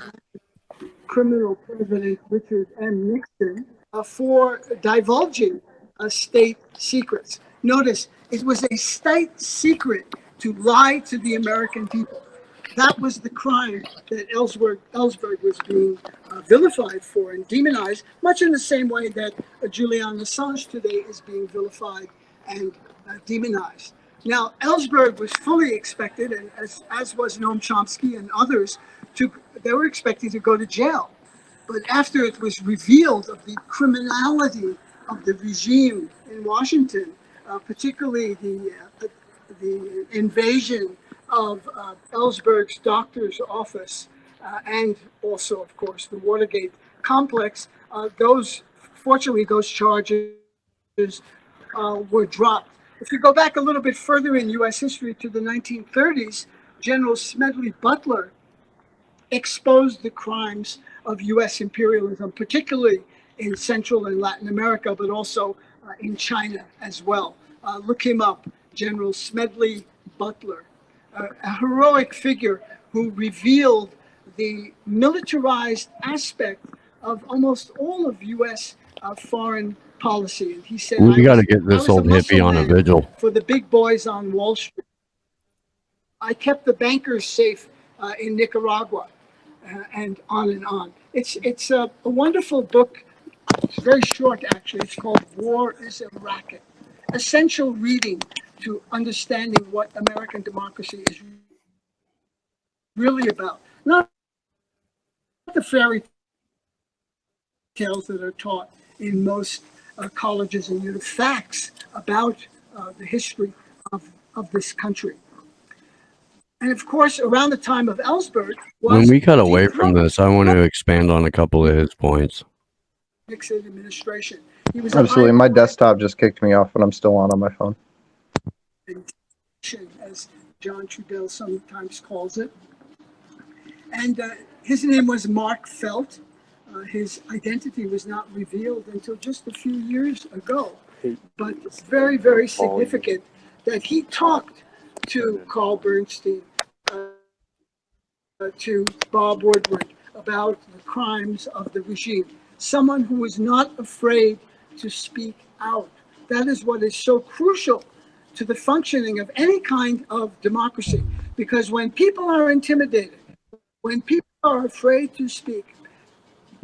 criminal President Richard M. Nixon for divulging state secrets. Notice, it was a state secret to lie to the American people. That was the crime that Ellsberg was being vilified for and demonized, much in the same way that Julian Assange today is being vilified and demonized. Now, Ellsberg was fully expected, and as was Noam Chomsky and others, they were expected to go to jail. But after it was revealed of the criminality of the regime in Washington, particularly the invasion of Ellsberg's doctor's office, and also, of course, the Watergate complex, fortunately, those charges were dropped. If you go back a little bit further in U.S. history to the 1930s, General Smedley Butler exposed the crimes of U.S. imperialism, particularly in Central and Latin America, but also in China as well. Look him up, General Smedley Butler. a heroic figure who revealed the militarized aspect of almost all of U.S. Foreign policy. And he said, We got to get I this was a old hippie muscle on a man vigil. for the big boys on Wall Street. I kept the bankers safe in Nicaragua, and on and on. It's a wonderful book. It's very short, actually. It's called War is a Racket. Essential reading to understanding what American democracy is really about. Not the fairy tales that are taught in most colleges and universities. Facts about the history of this country. And of course, around the time of Ellsberg When was we cut the away from this, I want to expand on a couple of his points. Nixon administration. He was Absolutely. My desktop just kicked me off, but I'm still on my phone. As John Trudell sometimes calls it. And his name was Mark Felt. His identity was not revealed until just a few years ago. But it's very, very significant that he talked to Carl Bernstein, to Bob Woodward about the crimes of the regime. Someone who was not afraid to speak out. That is what is so crucial to the functioning of any kind of democracy. Because when people are intimidated, when people are afraid to speak,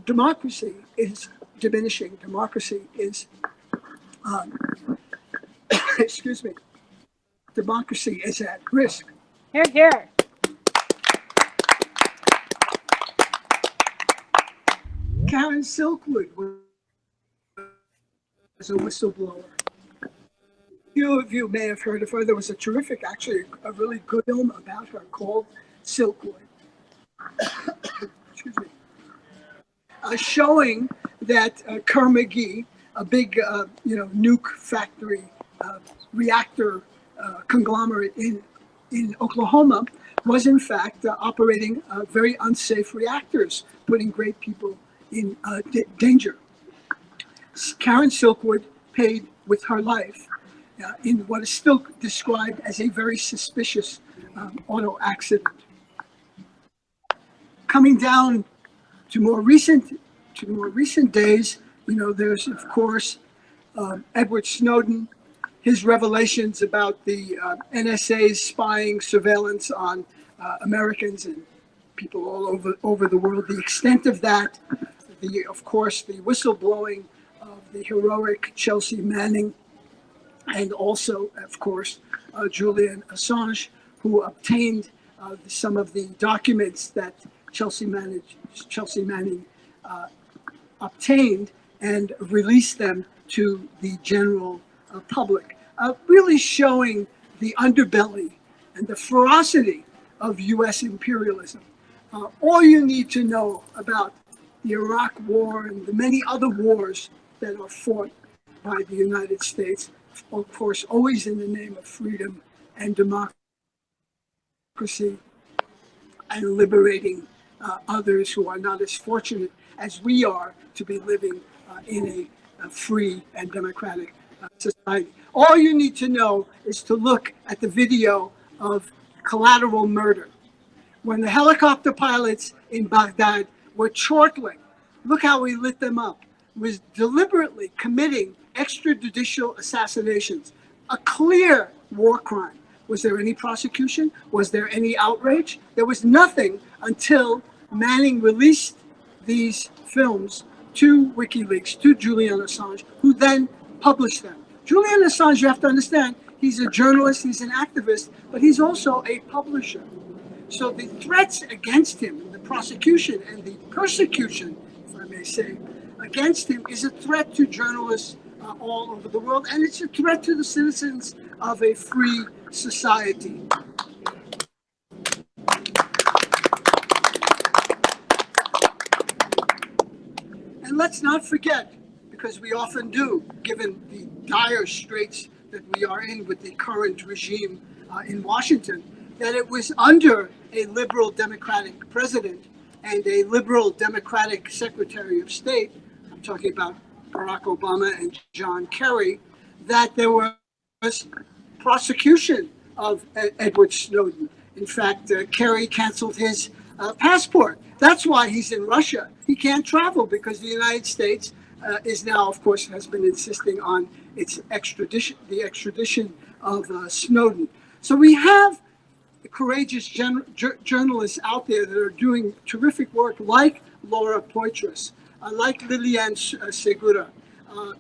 democracy is diminishing. Democracy is, excuse me, democracy is at risk. Here, here. Karen Silkwood was a whistleblower. Few of you may have heard of her. There was a terrific, actually, a really good film about her called Silkwood. Excuse me. Showing that Carnegie, a big, nuke factory reactor conglomerate in Oklahoma, was in fact operating very unsafe reactors, putting great people in danger. Karen Silkwood paid with her life in what is still described as a very suspicious auto accident. Coming down to more recent days, there's of course Edward Snowden, his revelations about the NSA's spying surveillance on Americans and people all over the world. The extent of that, of course, the whistleblowing of the heroic Chelsea Manning, and also, of course, Julian Assange, who obtained some of the documents that Chelsea Manning obtained and released them to the general public, really showing the underbelly and the ferocity of U.S. imperialism. All you need to know about the Iraq War and the many other wars that are fought by the United States, of course, always in the name of freedom and democracy and liberating others who are not as fortunate as we are to be living in a free and democratic society. All you need to know is to look at the video of collateral murder. When the helicopter pilots in Baghdad were chortling, look how we lit them up, was deliberately committing extrajudicial assassinations, a clear war crime. Was there any prosecution? Was there any outrage? There was nothing until Manning released these films to WikiLeaks, to Julian Assange, who then published them. Julian Assange, you have to understand, he's a journalist, he's an activist, but he's also a publisher. So the threats against him, the prosecution and the persecution, if I may say, against him is a threat to journalists all over the world, and it's a threat to the citizens of a free society. And let's not forget, because we often do, given the dire straits that we are in with the current regime in Washington, that it was under a liberal Democratic president and a liberal Democratic Secretary of State, I'm talking about Barack Obama and John Kerry, that there was prosecution of Edward Snowden. In fact, Kerry canceled his passport. That's why he's in Russia. He can't travel because the United States is now, of course, has been insisting on its extradition, the extradition of Snowden. So we have courageous journalists out there that are doing terrific work, like Laura Poitras, like Liliane Segura,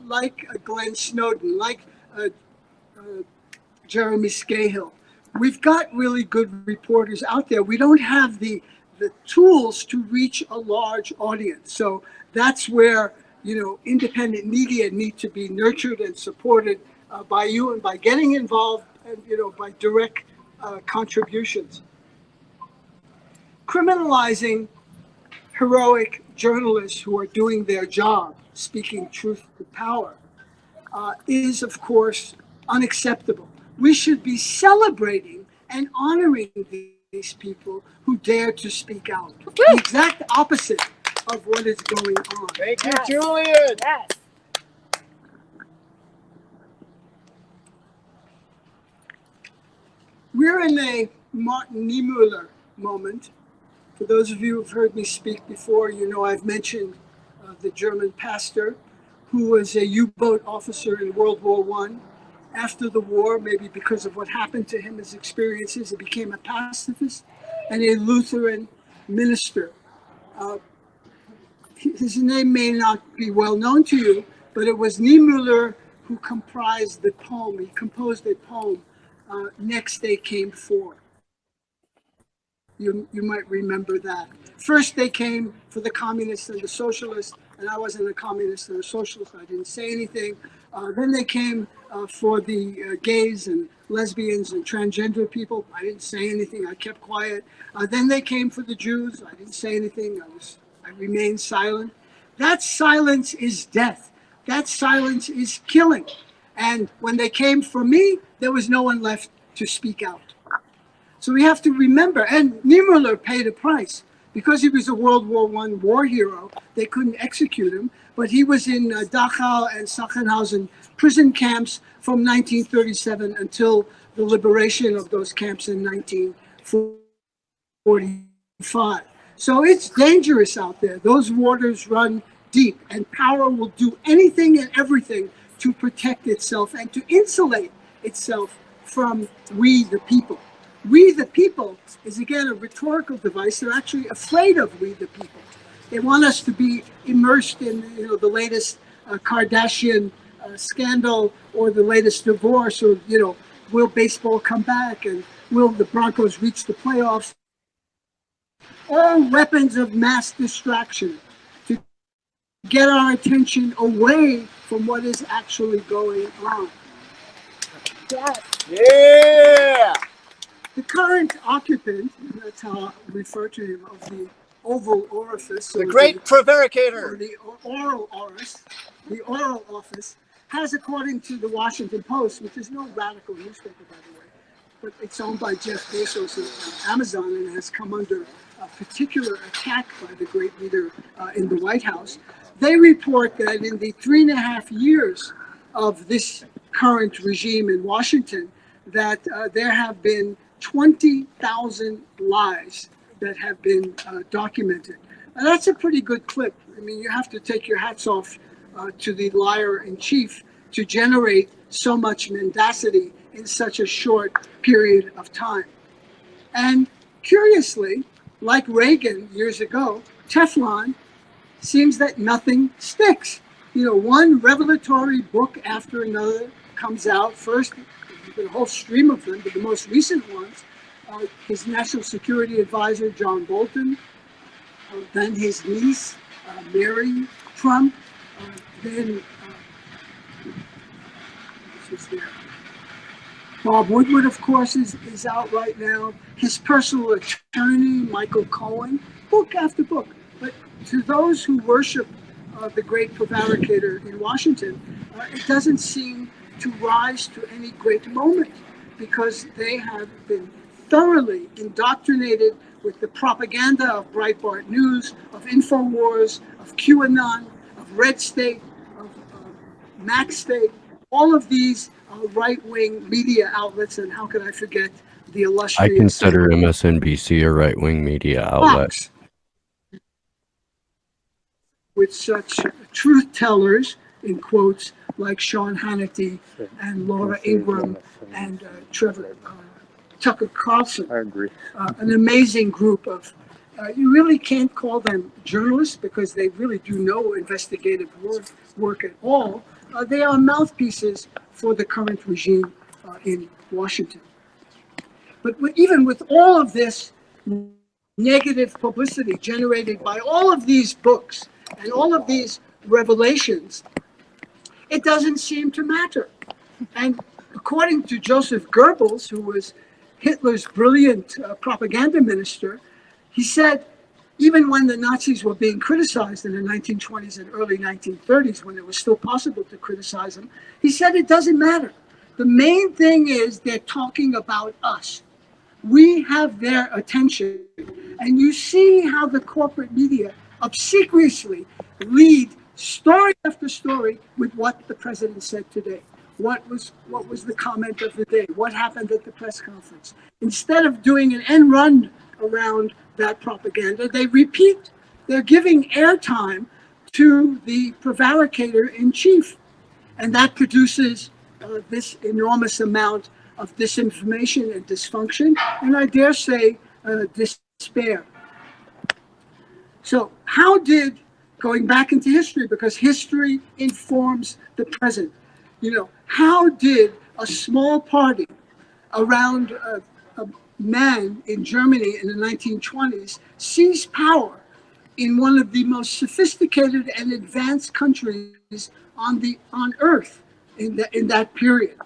like Glenn Snowden, like Jeremy Scahill. We've got really good reporters out there. We don't have the tools to reach a large audience. So that's where, independent media need to be nurtured and supported by you, and by getting involved and, by direct contributions. Criminalizing heroic journalists who are doing their job, speaking truth to power, is, of course, unacceptable. We should be celebrating and honoring these people who dare to speak out. The exact opposite of what is going on. Thank you, Julian. Yes. We're in a Martin Niemöller moment. For those of you who've heard me speak before, I've mentioned the German pastor who was a U-boat officer in World War I. After the war, maybe because of what happened to him, his experiences, he became a pacifist and a Lutheran minister. His name may not be well known to you, but it was Niemöller who comprised the poem. He composed a poem, Next They Came For. You might remember that. First they came for the communists and the socialists, and I wasn't a communist or a socialist. I didn't say anything. Then they came for the gays and lesbians and transgender people. I didn't say anything. I kept quiet. Then they came for the Jews. I didn't say anything. I remained silent. That silence is death. That silence is killing. And when they came for me, there was no one left to speak out. So we have to remember, and Niemöller paid a price. Because he was a World War I war hero, they couldn't execute him, but he was in Dachau and Sachsenhausen prison camps from 1937 until the liberation of those camps in 1945. So it's dangerous out there. Those waters run deep, and power will do anything and everything to protect itself and to insulate itself from we the people. We the people is, again, a rhetorical device. They're actually afraid of we the people. They want us to be immersed in the latest Kardashian scandal, or the latest divorce, or will baseball come back, and will the Broncos reach the playoffs? All weapons of mass distraction to get our attention away from what is actually going on. Yes. Yeah. The current occupant, that's how I refer to him, of the Oval Orifice, The great prevaricator. or the Oral Office, has, according to the Washington Post, which is no radical newspaper, by the way, but it's owned by Jeff Bezos of Amazon and has come under a particular attack by the great leader in the White House. They report that in the 3.5 years of this current regime in Washington, that there have been 20,000 lies that have been documented. And that's a pretty good clip. I mean, you have to take your hats off to the liar-in-chief to generate so much mendacity in such a short period of time. And curiously, like Reagan years ago, Teflon, seems that nothing sticks. One revelatory book after another comes out. First, a whole stream of them, but the most recent ones, his national security advisor, John Bolton, then his niece, Mary Trump, then Bob Woodward, of course, is out right now. His personal attorney, Michael Cohen, book after book. But to those who worship the great prevaricator in Washington, it doesn't seem to rise to any great moment, because they have been thoroughly indoctrinated with the propaganda of Breitbart News, of InfoWars, of QAnon, of Red State, of Max State, all of these right-wing media outlets, and how could I forget the I illustrious consider MSNBC a right-wing media outlet. Fox, with such truth tellers, in quotes, like Sean Hannity and Laura Ingraham and Tucker Carlson. I agree. An amazing group of, you really can't call them journalists because they really do no investigative work at all. They are mouthpieces for the current regime in Washington. But even with all of this negative publicity generated by all of these books and all of these revelations, it doesn't seem to matter. And according to Joseph Goebbels, who was Hitler's brilliant propaganda minister, he said, even when the Nazis were being criticized in the 1920s and early 1930s, when it was still possible to criticize them, he said it doesn't matter. The main thing is they're talking about us. We have their attention. And you see how the corporate media obsequiously lead story after story with what the president said today. What was the comment of the day? What happened at the press conference? Instead of doing an end run around that propaganda, they repeat. They're giving airtime to the prevaricator in chief. And that produces this enormous amount of disinformation and dysfunction, and I dare say despair. So how did, going back into history, because history informs the present, how did a small party around a man in Germany in the 1920s seize power in one of the most sophisticated and advanced countries on earth in that period?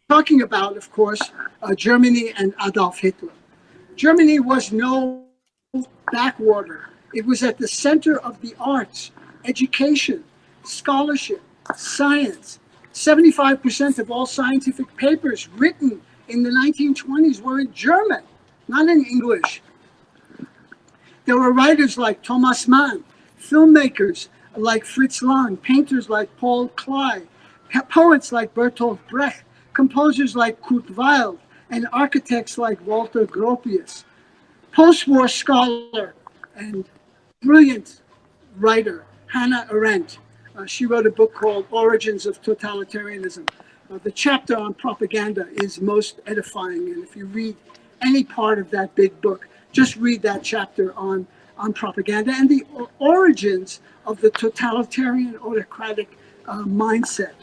Talking about, of course, Germany and Adolf Hitler. Germany was no backwater. It was at the center of the arts, education, scholarship, science. 75% of all scientific papers written in the 1920s were in German, not in English. There were writers like Thomas Mann, filmmakers like Fritz Lang, painters like Paul Klee, poets like Bertolt Brecht, composers like Kurt Weill, and architects like Walter Gropius. Post-war scholar and brilliant writer Hannah Arendt. She wrote a book called Origins of Totalitarianism. The chapter on propaganda is most edifying, and if you read any part of that big book, just read that chapter on propaganda and the origins of the totalitarian autocratic mindset.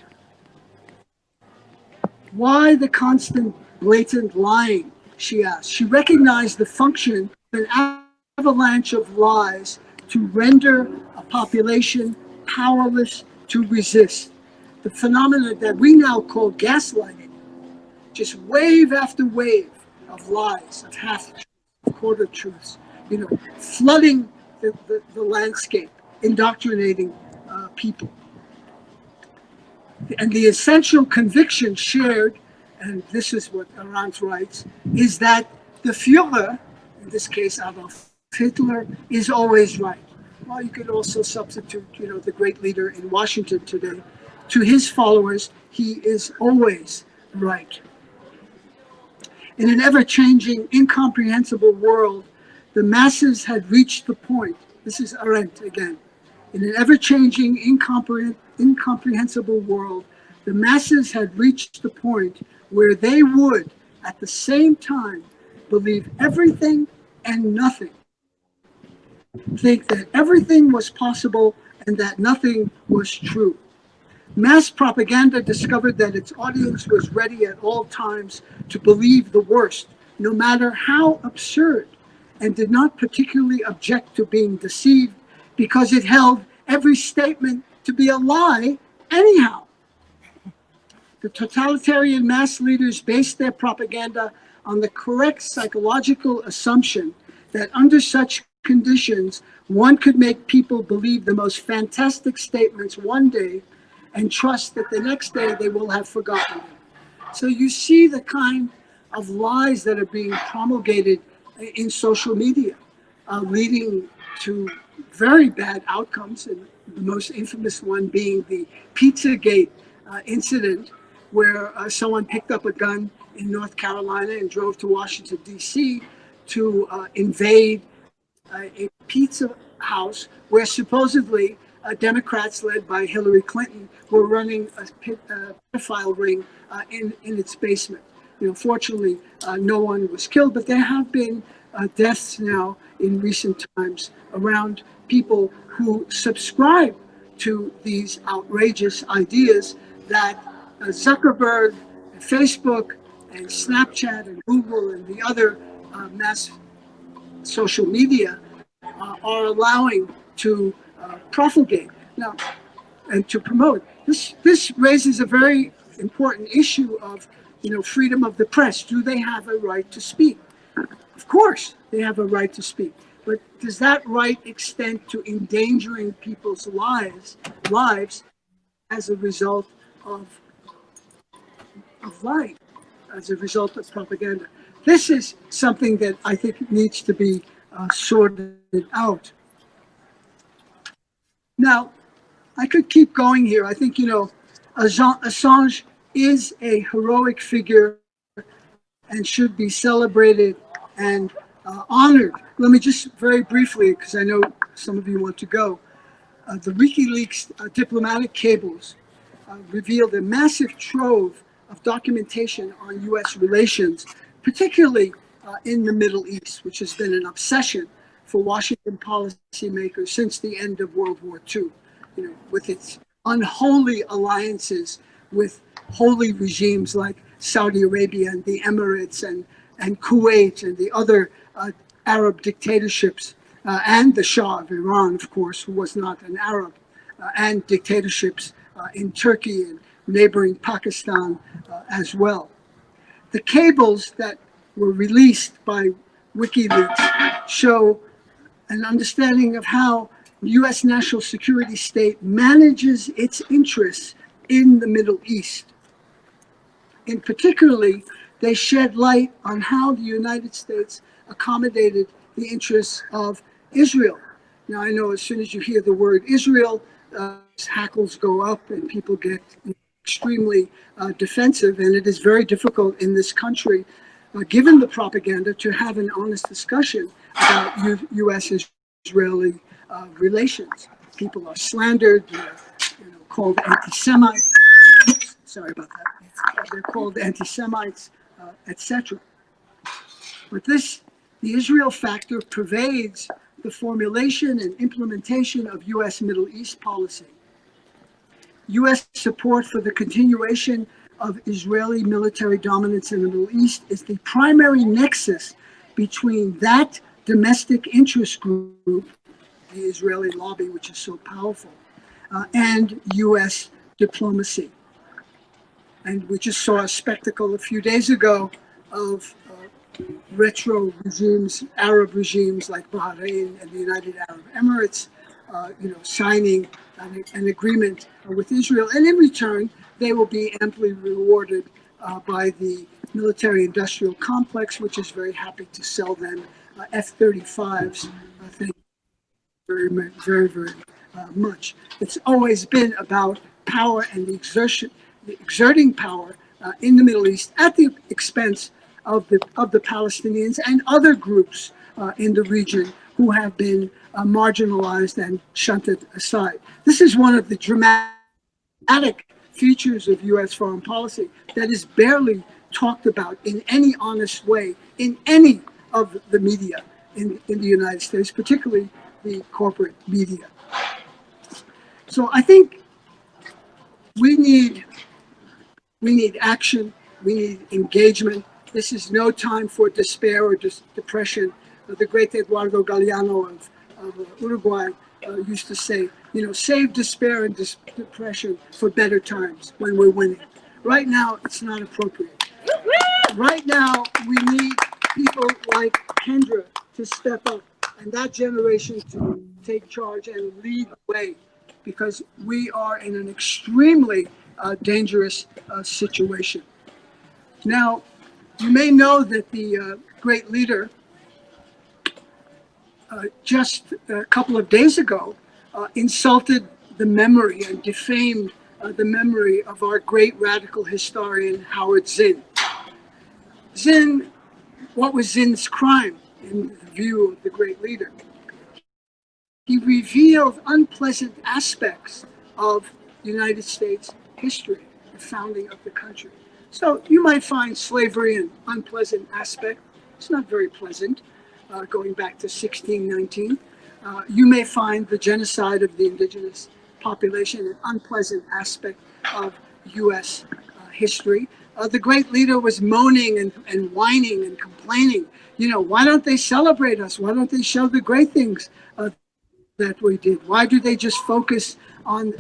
Why the constant blatant lying, she asked. She recognized the function of an avalanche of lies to render a population powerless to resist. The phenomena that we now call gaslighting, just wave after wave of lies, of half-truths, of quarter-truths, flooding the landscape, indoctrinating people. And the essential conviction shared, and this is what Arendt writes, is that the Führer, in this case Adolf Hitler, is always right. Well, you could also substitute, the great leader in Washington today. To his followers, he is always right. In an ever-changing, incomprehensible world, the masses had reached the point, this is Arendt again, in an ever-changing, incomprehensible world, the masses had reached the point where they would, at the same time, believe everything and nothing, think that everything was possible and that nothing was true. Mass propaganda discovered that its audience was ready at all times to believe the worst, no matter how absurd, and did not particularly object to being deceived because it held every statement to be a lie anyhow. The totalitarian mass leaders based their propaganda on the correct psychological assumption that under such conditions, one could make people believe the most fantastic statements one day and trust that the next day they will have forgotten them. So you see the kind of lies that are being promulgated in social media, leading to very bad outcomes, and the most infamous one being the Pizzagate incident, where someone picked up a gun in North Carolina and drove to Washington, D.C. to invade a pizza house where supposedly Democrats led by Hillary Clinton were running a pedophile ring in its basement. Fortunately, no one was killed, but there have been deaths now in recent times around people who subscribe to these outrageous ideas that Zuckerberg, and Facebook, and Snapchat, and Google, and the other mass social media are allowing to propagate now and to promote. This raises a very important issue of freedom of the press. Do they have a right to speak? Of course, they have a right to speak. But does that right extend to endangering people's lives as a result of lying, as a result of propaganda? This is something that I think needs to be sorted out. Now, I could keep going here. I think, Assange is a heroic figure and should be celebrated and honored. Let me just very briefly, because I know some of you want to go. The WikiLeaks diplomatic cables revealed a massive trove of documentation on U.S. relations, particularly in the Middle East, which has been an obsession for Washington policymakers since the end of World War II, with its unholy alliances with holy regimes like Saudi Arabia and the Emirates and Kuwait and the other Arab dictatorships, and the Shah of Iran, of course, who was not an Arab, and dictatorships in Turkey and neighboring Pakistan as well. The cables that were released by WikiLeaks show an understanding of how U.S. national security state manages its interests in the Middle East. In particularly, they shed light on how the United States accommodated the interests of Israel. Now, I know as soon as you hear the word Israel, hackles go up and people get extremely defensive, and it is very difficult in this country, given the propaganda, to have an honest discussion about U.S.-Israeli relations. People are slandered, called anti-Semites. Sorry about that. They're called anti-Semites, etc. But the Israel factor pervades the formulation and implementation of U.S. Middle East policy. U.S. support for the continuation of Israeli military dominance in the Middle East is the primary nexus between that domestic interest group, the Israeli lobby, which is so powerful, and U.S. diplomacy. And we just saw a spectacle a few days ago of retro regimes, Arab regimes like Bahrain and the United Arab Emirates, signing an agreement with Israel. And in return, they will be amply rewarded by the military-industrial complex, which is very happy to sell them F-35s. Thank you very, very much. It's always been about power and the exerting power in the Middle East at the expense of the Palestinians and other groups in the region who have been marginalized and shunted aside. This is one of the dramatic features of U.S. foreign policy that is barely talked about in any honest way in any of the media in the United States, particularly the corporate media. So I think we need action, we need engagement. This is no time for despair or depression. The great Eduardo Galeano of Uruguay used to say, save despair and depression for better times when we're winning. Right now, it's not appropriate. Right now, we need people like Kendra to step up and that generation to take charge and lead the way, because we are in an extremely dangerous situation. Now, you may know that the great leader just a couple of days ago insulted the memory and defamed the memory of our great radical historian, Howard Zinn. Zinn, what was Zinn's crime in the view of the great leader? He revealed unpleasant aspects of United States history, the founding of the country. So you might find slavery an unpleasant aspect. It's not very pleasant, going back to 1619. You may find the genocide of the indigenous population an unpleasant aspect of U.S. History. The great leader was moaning and whining and complaining. You know, why don't they celebrate us? Why don't they show the great things that we did? Why do they just focus on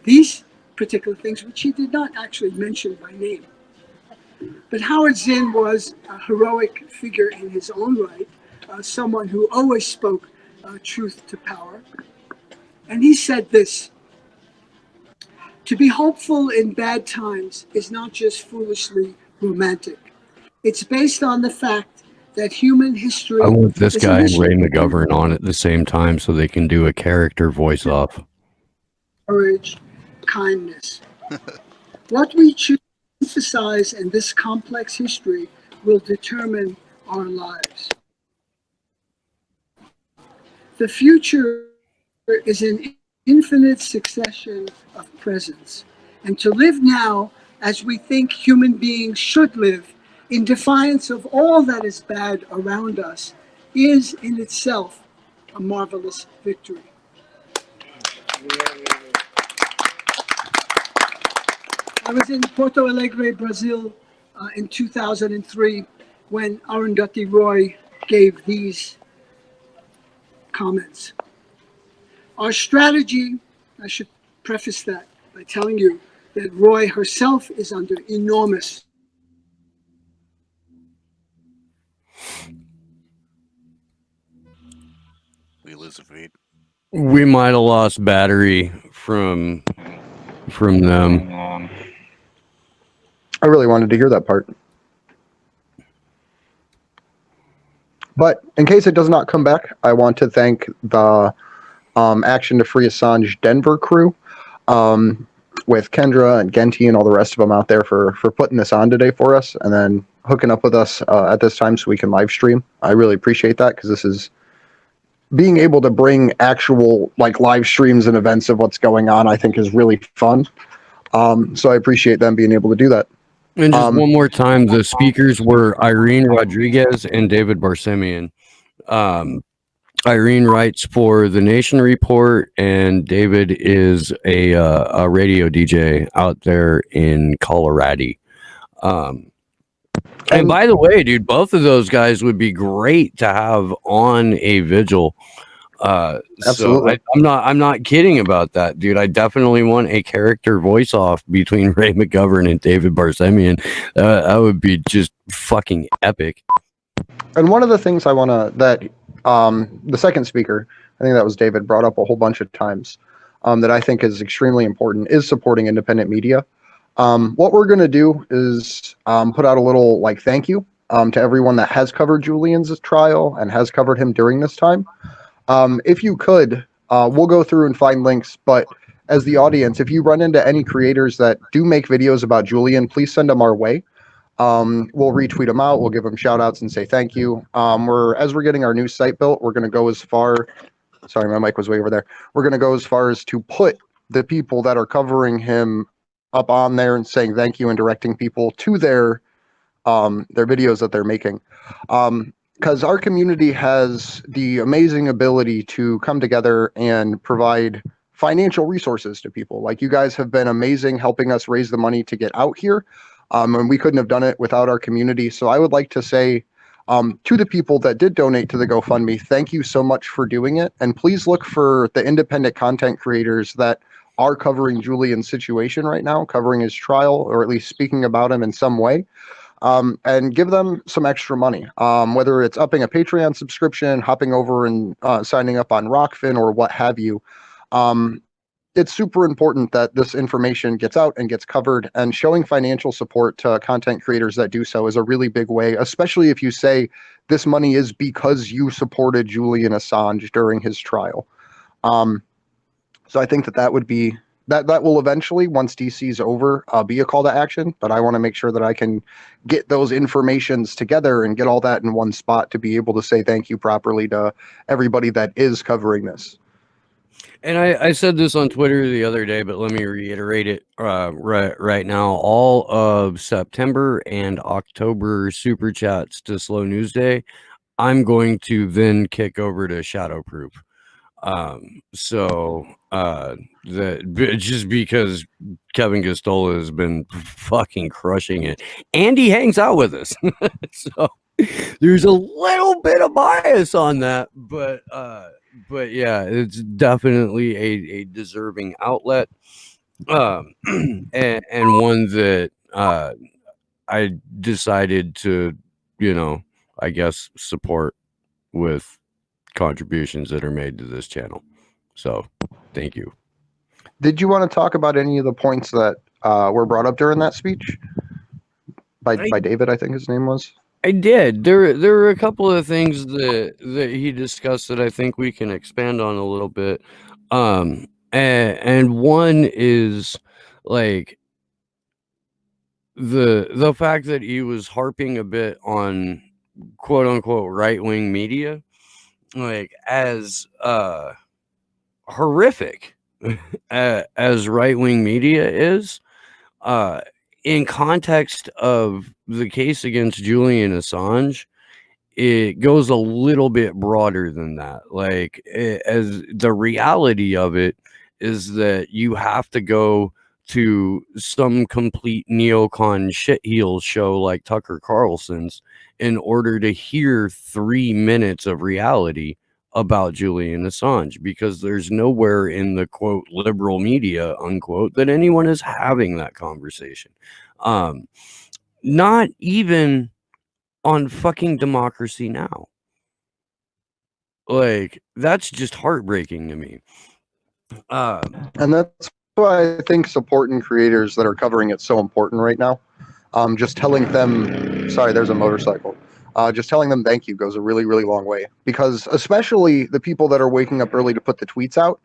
these particular things, which he did not actually mention by name? But Howard Zinn was a heroic figure in his own right, someone who always spoke truth to power. And he said this: to be hopeful in bad times is not just foolishly romantic. It's based on the fact that human history. I want this is a guy and mission. Ray McGovern on at the same time so they can do a character voice off. Courage, kindness. What we choose to emphasize in this complex history will determine our lives. The future is an infinite succession of presents, and to live now as we think human beings should live, in defiance of all that is bad around us, is in itself a marvelous victory. I was in Porto Alegre, Brazil, in 2003 when Arundhati Roy gave these comments. Our strategy, I should preface that by telling you that Roy herself is under enormous We lose a feed. We might have lost battery from them. I really wanted to hear that part. But in case it does not come back, I want to thank the Action to Free Assange Denver crew, with Kendra and Genti and all the rest of them out there for putting this on today for us and then hooking up with us at this time so we can live stream. I really appreciate that, because this is being able to bring actual like live streams and events of what's going on, I think is really fun. So I appreciate them being able to do that. And just one more time, the speakers were Irene Rodriguez and David Barsemian. Irene writes for the Nation Report, and David is a radio DJ out there in Colorado. And by the way, dude, both of those guys would be great to have on a vigil. Absolutely. So I'm not kidding about that, dude. I definitely want a character voice off between Ray McGovern and David Barsemian. That would be just fucking epic. And one of the things I want to, that the second speaker, I think that was David, brought up a whole bunch of times, that I think is extremely important, is supporting independent media. What we're going to do is put out a little like thank you to everyone that has covered Julian's trial and has covered him during this time. If you could, we'll go through and find links, but as the audience, if you run into any creators that do make videos about Julian, please send them our way. We'll retweet them out. We'll give them shout outs and say thank you. As we're getting our new site built, we're going to go as far, sorry, my mic was way over there. We're going to go as far as to put the people that are covering him up on there and saying thank you and directing people to their videos that they're making. Because our community has the amazing ability to come together and provide financial resources to people. Like you guys have been amazing helping us raise the money to get out here. And we couldn't have done it without our community. So I would like to say to the people that did donate to the GoFundMe, thank you so much for doing it. And please look for the independent content creators that are covering Julian's situation right now, covering his trial, or at least speaking about him in some way. And give them some extra money, whether it's upping a Patreon subscription, hopping over and signing up on Rockfin or what have you. It's super important that this information gets out and gets covered, and showing financial support to content creators that do so is a really big way, especially if you say this money is because you supported Julian Assange during his trial. So I think that would be that will eventually, once DC's over, be a call to action. But I want to make sure that I can get those informations together and get all that in one spot to be able to say thank you properly to everybody that is covering this. And I said this on Twitter the other day, but let me reiterate it right now. All of September and October super chats to Slow News Day, I'm going to then kick over to Shadowproof. Just because Kevin Gostola has been fucking crushing it, and he hangs out with us, so there's a little bit of bias on that, but yeah, it's definitely a deserving outlet, and one that I decided to, I guess, support with contributions that are made to this channel. So thank you. Did you want to talk about any of the points that were brought up during that speech by David, I think his name was? I did. There were a couple of things that he discussed that I think we can expand on a little bit. And one is like the fact that he was harping a bit on quote unquote right-wing media, like as horrific as right-wing media is, in context of the case against Julian Assange, it goes a little bit broader than that. Like, as the reality of it is that you have to go to some complete neocon shitheel show like Tucker Carlson's in order to hear 3 minutes of reality about Julian Assange, because there's nowhere in the quote liberal media unquote that anyone is having that conversation. Not even on fucking Democracy Now. Like, that's just heartbreaking to me. And that's why I think supporting creators that are covering it so important right now. Just telling them, sorry, there's a motorcycle. Just telling them thank you goes a really, really long way, because especially the people that are waking up early to put the tweets out,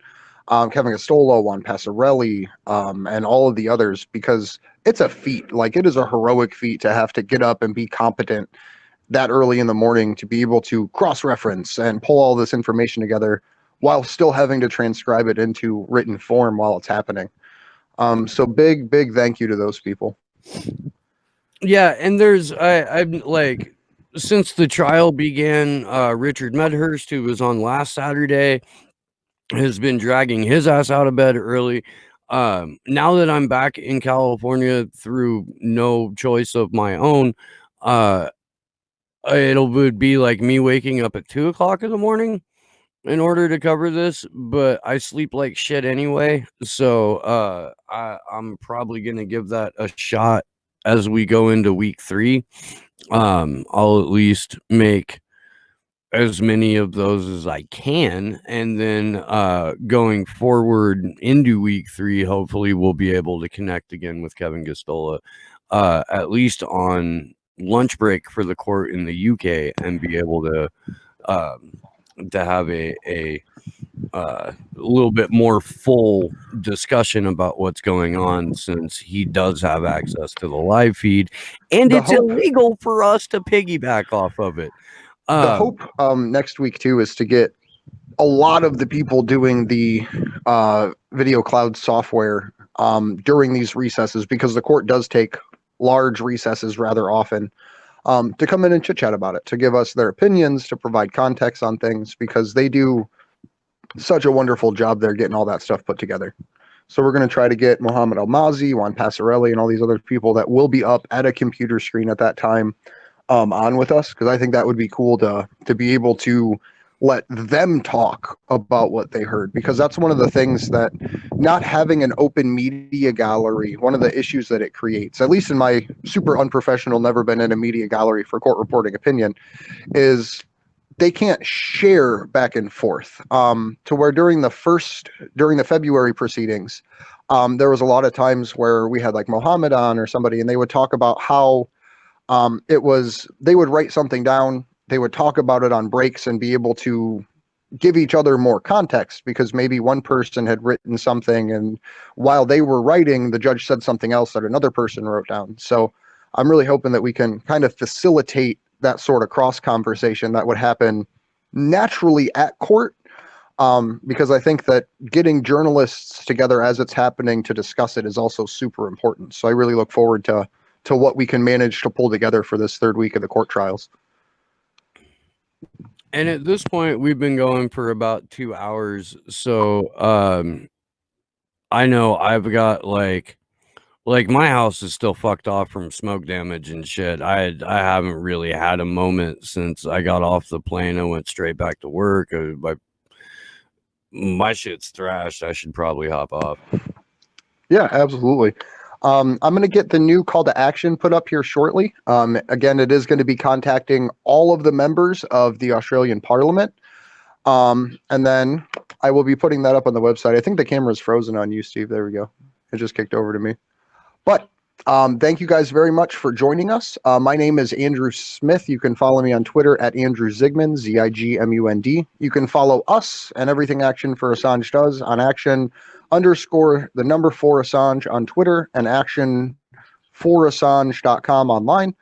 Kevin Costello, Juan Passarelli, and all of the others, because it's a feat. Like, it is a heroic feat to have to get up and be competent that early in the morning to be able to cross-reference and pull all this information together while still having to transcribe it into written form while it's happening. So big thank you to those people. Yeah, and there's I'm like, since the trial began, Richard Medhurst, who was on last Saturday, has been dragging his ass out of bed early. Now that I'm back in California through no choice of my own, would be like me waking up at 2:00 in the morning in order to cover this, but I sleep like shit anyway. So I'm probably gonna give that a shot as we go into week 3. I'll at least make as many of those as I can, and then going forward into week 3, hopefully we'll be able to connect again with Kevin Gostola, at least on lunch break for the court in the UK, and be able to have a little bit more full discussion about what's going on, since he does have access to the live feed, and it's illegal for us to piggyback off of it. The hope next week too is to get a lot of the people doing the video cloud software during these recesses, because the court does take large recesses rather often, to come in and chit chat about it, to give us their opinions, to provide context on things, because they do such a wonderful job there getting all that stuff put together. So we're going to try to get Mohammed Almazi, Juan Passarelli, and all these other people that will be up at a computer screen at that time on with us, because I think that would be cool to be able to let them talk about what they heard, because that's one of the things that not having an open media gallery, one of the issues that it creates, at least in my super unprofessional, never been in a media gallery for court reporting opinion, is they can't share back and forth, to where during the February proceedings, there was a lot of times where we had like Mohammed on or somebody, and they would talk about how they would write something down, they would talk about it on breaks and be able to give each other more context, because maybe one person had written something and while they were writing, the judge said something else that another person wrote down. So I'm really hoping that we can kind of facilitate that sort of cross conversation that would happen naturally at court, because I think that getting journalists together as it's happening to discuss it is also super important. So I really look forward to what we can manage to pull together for this third week of the court trials. And at this point, we've been going for about 2 hours. So I know I've got like my house is still fucked off from smoke damage and shit. I haven't really had a moment since I got off the plane. I went straight back to work. My shit's thrashed. I should probably hop off. Yeah, absolutely. I'm going to get the new call to action put up here shortly. Again, it is going to be contacting all of the members of the Australian Parliament. And then I will be putting that up on the website. I think the camera's frozen on you, Steve. There we go. It just kicked over to me. But thank you guys very much for joining us. My name is Andrew Smith. You can follow me on Twitter at Andrew Zigmund, Zigmund. You can follow us and everything Action for Assange does on action_4 Assange on Twitter and action4assange.com online.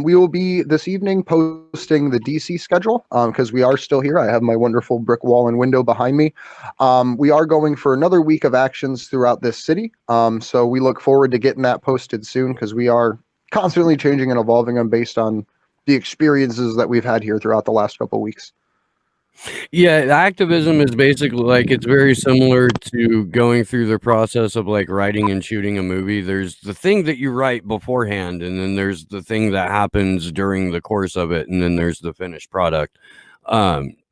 We will be this evening posting the DC schedule because we are still here. I have my wonderful brick wall and window behind me. We are going for another week of actions throughout this city. So we look forward to getting that posted soon because we are constantly changing and evolving them based on the experiences that we've had here throughout the last couple of weeks. Yeah, activism is basically like it's very similar to going through the process of like writing and shooting a movie. There's the thing that you write beforehand, and then there's the thing that happens during the course of it, and then there's the finished product.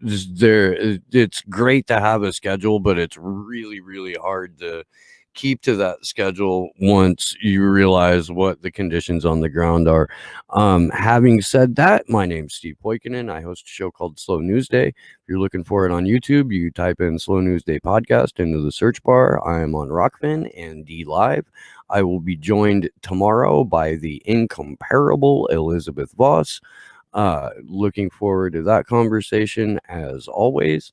It's great to have a schedule, but it's really, really hard to keep to that schedule once you realize what the conditions on the ground are. Having said that, my name's Steve Poikinen. I host a show called Slow News Day. If you're looking for it on YouTube, you type in Slow News Day Podcast into the search bar. I am on Rockfin and D Live. I will be joined tomorrow by the incomparable Elizabeth Voss. Looking forward to that conversation as always.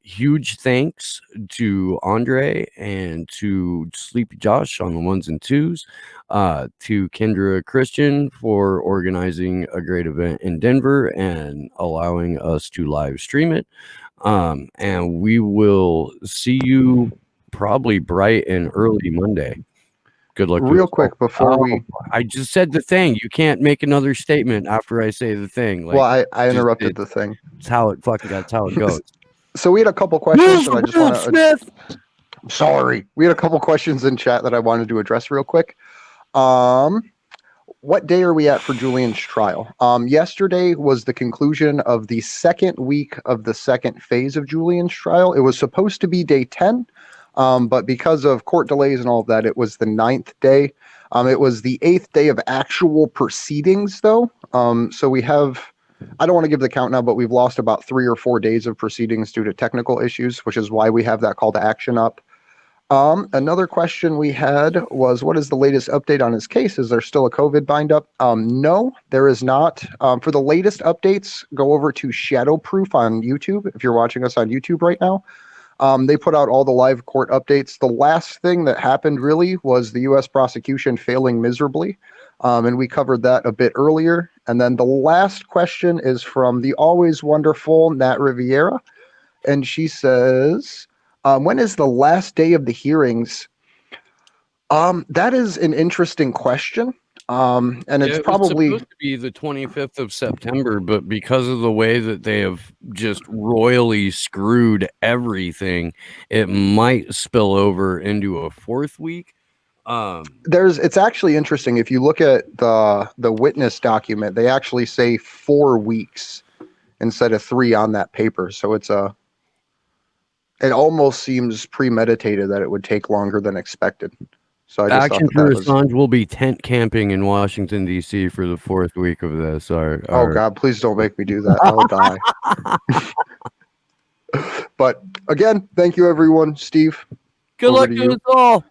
Huge thanks to Andre and to Sleepy Josh on the ones and twos, to Kendra Christian for organizing a great event in Denver and allowing us to live stream it. And we will see you probably bright and early Monday. Good luck. Real quick before I just said the thing. You can't make another statement after I say the thing. Like, well, I interrupted the thing. It's how it fucking got. It's how it goes. So we had a couple questions that I just want to. Smith. Sorry, we had a couple questions in chat that I wanted to address real quick. What day are we at for Julian's trial? Yesterday was the conclusion of the second week of the second phase of Julian's trial. It was supposed to be day 10, but because of court delays and all of that, it was the 9th day. It was the 8th day of actual proceedings, though. So we have. I don't want to give the count now, but we've lost about 3 or 4 days of proceedings due to technical issues, which is why we have that call to action up. Another question we had was, what is the latest update on his case? Is there still a COVID bind up? No, there is not. For the latest updates, go over to Shadowproof on YouTube. If you're watching us on YouTube right now, they put out all the live court updates. The last thing that happened really was the U.S. prosecution failing miserably. And we covered that a bit earlier. And then the last question is from the always wonderful Nat Riviera. And she says, when is the last day of the hearings? That is an interesting question. And it's probably supposed to be the 25th of September, but because of the way that they have just royally screwed everything, it might spill over into a 4th week. It's actually interesting. If you look at the witness document, they actually say 4 weeks instead of 3 on that paper. So it almost seems premeditated that it would take longer than expected. So I just Action for Assange will be tent camping in Washington D.C. for the 4th week of this. Oh God, please don't make me do that. I'll die. But again, thank you everyone. Steve. Good luck to us all.